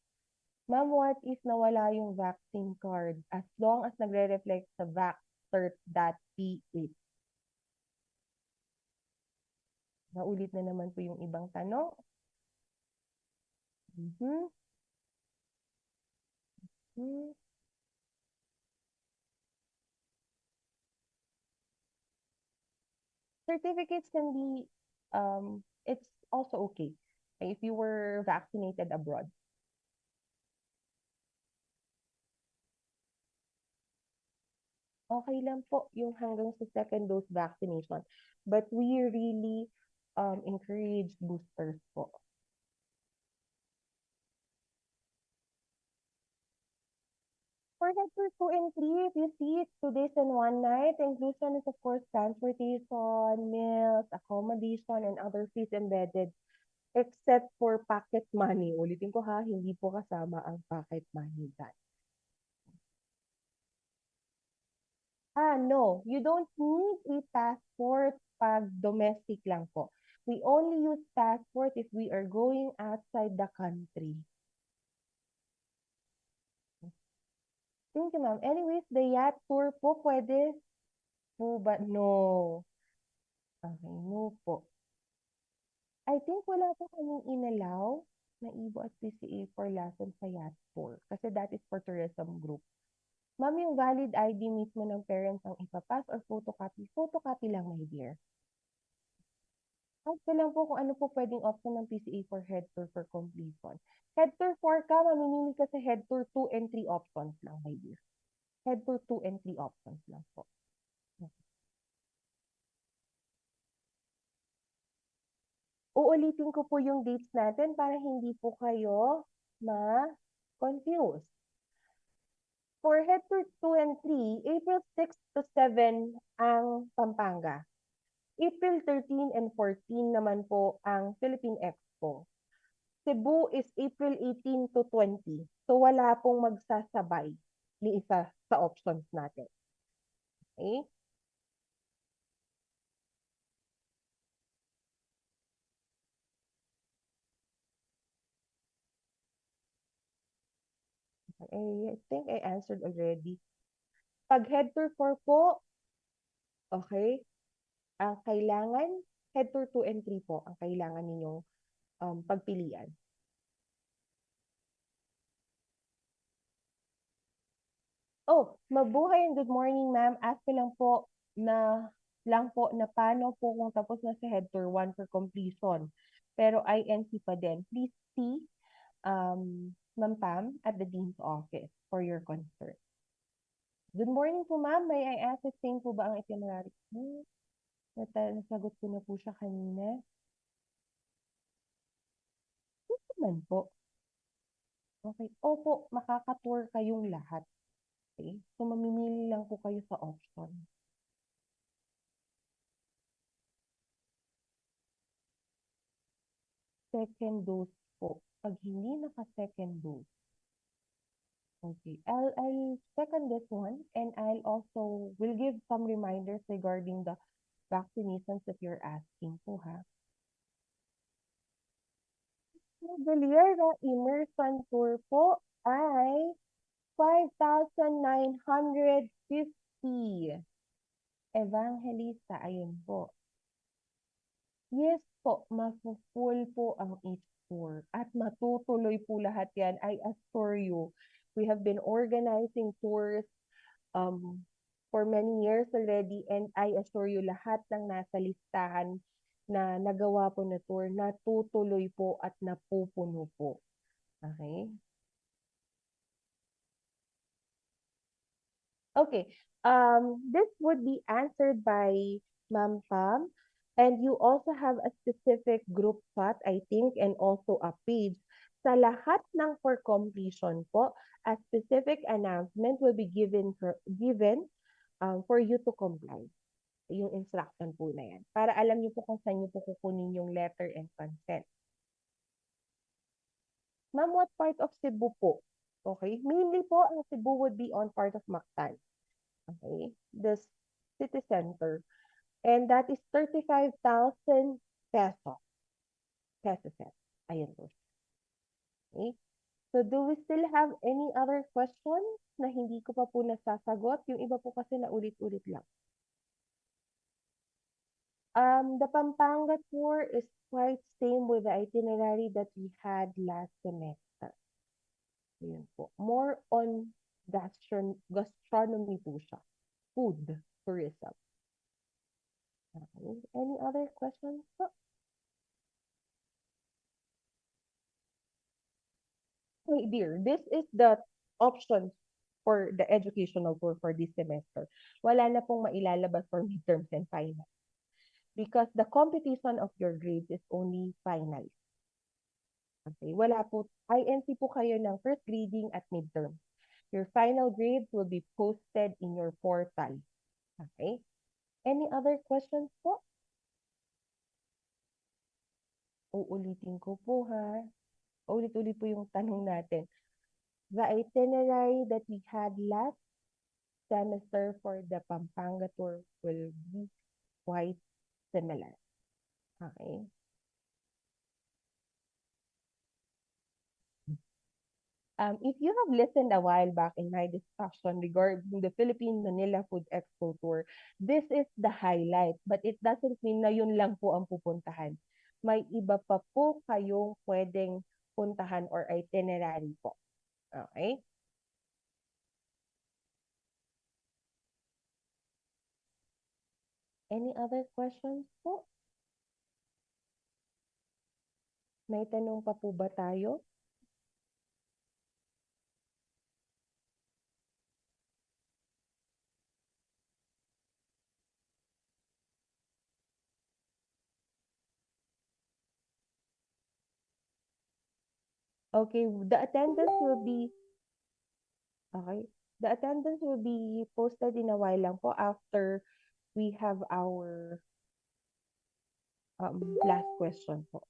[SPEAKER 6] Ma'am, what if nawala yung vaccine card as long as nagre-reflect sa vaccert.ph? Naulit na naman po yung ibang tanong. Certificates can be, it's also okay if you were vaccinated abroad. Okay lang po yung hanggang sa second dose vaccination. But we really encourage boosters po. For Headfirst 2 and 3, if you see it's 2 days and 1 night, inclusion is of course transportation, meals, accommodation, and other fees embedded except for pocket money. Ulitin ko ha, hindi po kasama ang pocket money dyan. No, you don't need a passport pag domestic lang po. We only use passport if we are going outside the country. Thank you, ma'am. Anyways, the yacht tour po pwede po ba? No. Okay, no po. I think wala po kaming inalaw na Ibo at PCA for lesson sa yacht tour. Kasi that is for tourism group. Ma'am, yung valid ID mismo ng parents ang ipapass or photocopy? Photocopy lang, my dear. Ask ko lang po kung ano po pwedeng option ng PCA for head tour for completion. Head tour 4 ka, mamimili ka sa head tour 2 and 3 options lang, my dear. Head tour 2 and 3 options lang po. Uulitin ko po yung dates natin para hindi po kayo ma-confuse. For head tour 2 and 3, April 6 to 7 ang Pampanga. April 13 and 14 naman po ang Philippine Expo. Cebu is April 18 to 20. So wala pong magsasabay ni isa sa options natin. Okay? I think I answered already. Pag head tour 4 po, okay, ang kailangan, head tour 2 and 3 po, ang kailangan ninyong pagpilian. Oh, mabuhay and good morning, ma'am. Ask ko lang po na paano po kung tapos na si head tour 1 for completion. Pero INC pa din. Please see Ma'am Pam at the Dean's office for your concern. Good morning po, ma'am. May I ask if same po ba ang itinerary? Nasagot ko na po siya kanina. Yes naman po. Okay. Opo, makaka-tour kayong lahat. Okay? So, mamimili lang po kayo sa option. Second dose po. Pag hindi naka-second dose. Okay. I'll check on this one and I'll also will give some reminders regarding the vaccinations if you're asking po ha. Galera immersion tour po ay 5,950. Evangelista, ayun po. Yes po, mafu-full po ang each tour. At matutuloy po lahat yan, I assure you. We have been organizing tours for many years already and I assure you lahat ng nasa listahan na nagawa po na tour, natutuloy po at napupuno po. Okay? Okay. This would be answered by Ma'am Pam. And you also have a specific group chat, I think, and also a page. Sa lahat ng for completion po, a specific announcement will be given for you to comply. Yung instruction po na yan. Para alam niyo po kung saan niyo po kukunin yung letter and consent. Ma'am, what part of Cebu po? Okay. Mainly po, ang Cebu would be on part of Mactan. Okay. The city center. And that is 35,000 pesos. Peso set. Ayan po. Okay. So, do we still have any other questions na hindi ko pa po nasasagot? Yung iba po kasi na ulit-ulit lang. The Pampanga tour is quite same with the itinerary that we had last semester. Ayan po. More on gastronomy po siya. Food tourism. Okay. Any other questions po? Hey dear, this is the options for the educational tour for this semester. Wala na pong mailalabas for midterms and finals. because the competition of your grades is only final. Okay, wala po, INC po kayo ng first grading at midterm. Your final grades will be posted in your portal. Okay? Any other questions po? Uulitin ko po ha. Ulit-ulit po yung tanong natin. The itinerary that we had last semester for the Pampanga tour will be quite similar. Okay? If you have listened a while back in my discussion regarding the Philippine Manila Food Expo Tour, this is the highlight, but it doesn't mean na yun lang po ang pupuntahan. May iba pa po kayong pwedeng puntahan or itinerary po. Okay? Any other questions po? May tanong pa po ba tayo? Okay, the attendance will be posted in a while lang po after we have our last question po.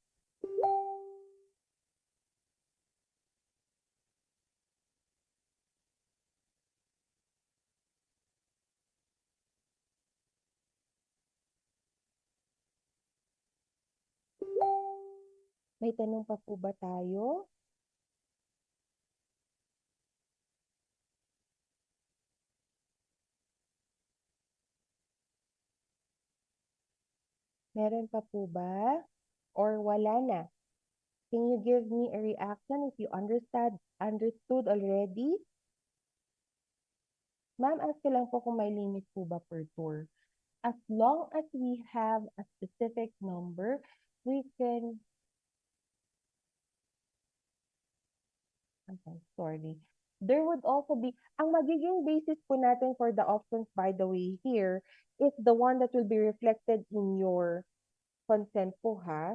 [SPEAKER 6] May tanong pa po ba tayo? Meron pa po ba? Or wala na? Can you give me a reaction if you understood already? Ma'am, ask ko lang po kung may limit po ba per tour. As long as we have a specific number, we can... Okay, sorry. There would also be... Ang magiging basis po natin for the options, by the way, here, is the one that will be reflected in your consent po, ha?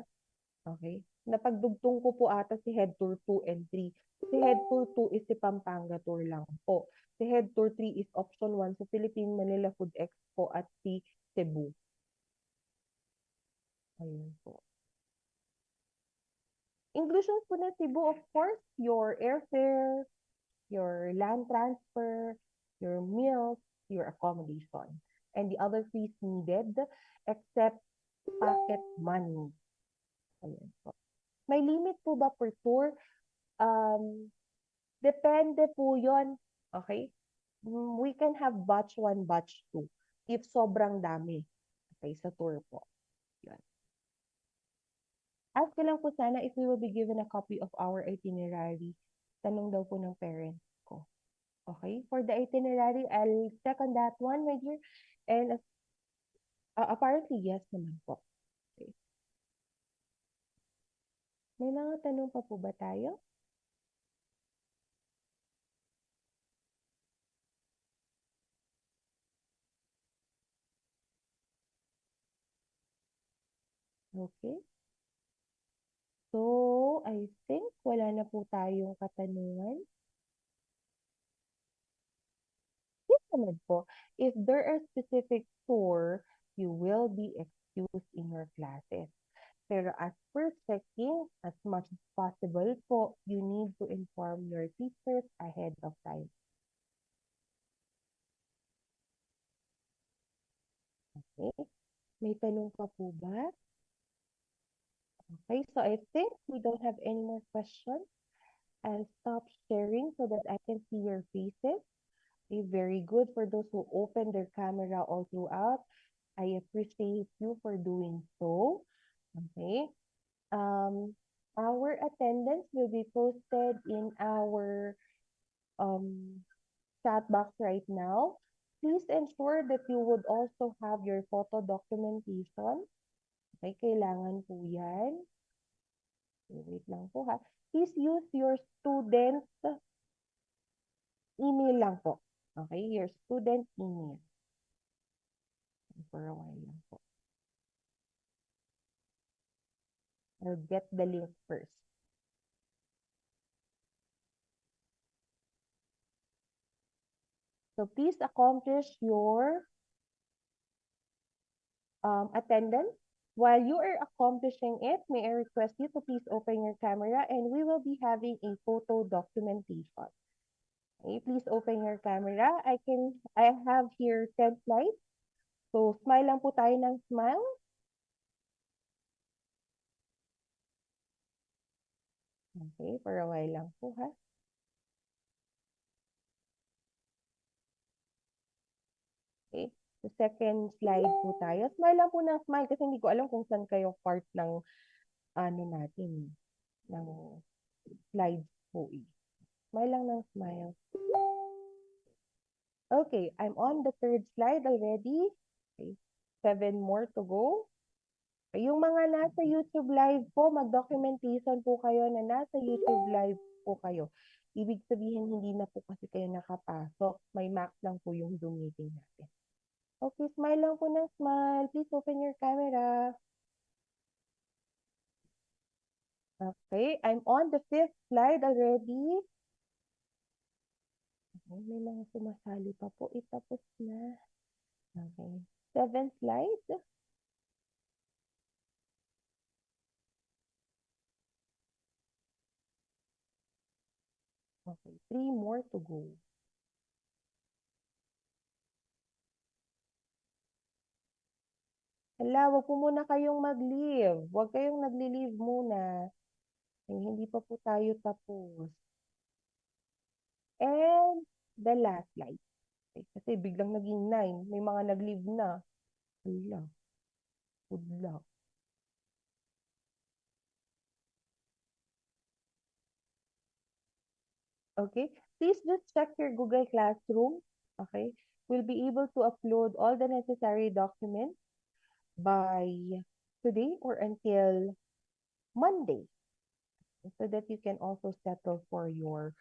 [SPEAKER 6] Okay? Napagdugtong ko po ata si Head Tour 2 and 3. Si Head Tour 2 is si Pampanga Tour lang po. Si Head Tour 3 is option 1 sa Philippine Manila Food Expo at si Cebu. Ayun po. Inclusions po na Cebu, of course, your airfare, your land transfer, your meals, your accommodation, and the other fees needed except pocket money. Ayun po. May limit po ba per tour? Depende po yon. Okay? We can have batch 1, batch 2 if sobrang dami. Okay, sa tour po. Yun. Ask ko lang po sana if we will be given a copy of our itinerary. Tanong daw po ng parents ko. Okay? For the itinerary, I'll check on that one, my dear. And apparently, yes naman po. Okay. May mga tanong pa po ba tayo? Okay. So, I think wala na po tayong katanungan. Yes naman po. If there are specific tour, you will be excused in your classes. Pero as per checking, as much as possible po, you need to inform your teachers ahead of time. Okay? May tanong pa po ba? Okay, so I think we don't have any more questions. I'll stop sharing so that I can see your faces. Okay, very good for those who open their camera all throughout. I appreciate you for doing so. Okay. Our attendance will be posted in our chat box right now. Please ensure that you would also have your photo documentation. Okay, kailangan po yan. Wait lang po ha. Please use your student email lang po. Okay, your student email. For a while lang po. I'll get the link first. So please accomplish your attendance. While you are accomplishing it, may I request you to please open your camera and we will be having a photo documentation. Okay, please open your camera. I have here 10 slides. So smile lang po tayo ng smile. Okay, for a while lang po ha. Okay, so second slide po tayo. Smile lang po ng smile kasi hindi ko alam kung saan kayo part ng ano natin, ng slides po eh. Smile lang ng smile. Okay, I'm on the third slide already. Okay, 7 more to go. Yung mga nasa YouTube live po, mag-documentation po kayo na nasa YouTube live po kayo. Ibig sabihin, hindi na po kasi kayo nakapasok. May max lang po yung Zoom meeting natin. Okay, smile lang po ng smile. Please open your camera. Okay, I'm on the fifth slide already. Okay, may mga sumasali pa po. Itapos na. Okay, seventh slide. Okay, 3 more to go. Hala, wag po muna kayong mag-leave. Wag kayong nagli-leave muna. Ay, hindi pa po tayo tapos. And the last slide. Okay, kasi biglang naging 9. May mga nag-leave na. Hala, good luck. Okay, please just check your Google Classroom. Okay, we'll be able to upload all the necessary documents by today or until Monday so that you can also settle for your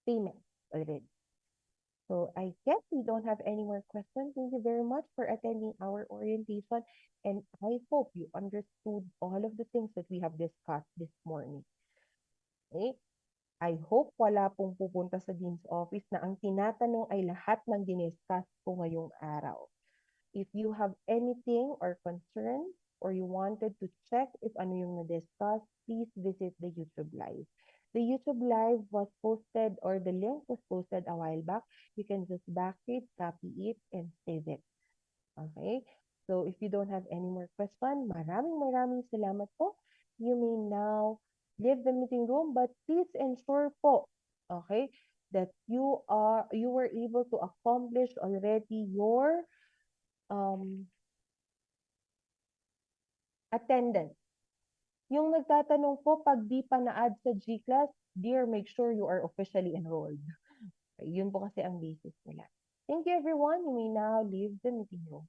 [SPEAKER 6] payment already. So I guess we don't have any more questions. Thank you very much for attending our orientation and I hope you understood all of the things that we have discussed this morning. Okay? I hope wala pong pupunta sa Dean's Office na ang tinatanong ay lahat ng diniscuss ko ngayong araw. If you have anything or concern or you wanted to check if ano yung na-discuss, please visit the YouTube Live. The YouTube Live was posted or the link was posted a while back. You can just back it, copy it, and save it. Okay? So if you don't have any more question, maraming salamat po. You may now leave the meeting room, but please ensure po, okay, that you were able to accomplish already your attendance. Yung nagtatanong po, pag di pa na-add sa G-Class, dear, make sure you are officially enrolled. Okay, yun po kasi ang basis nila. Thank you everyone. You may now leave the meeting room.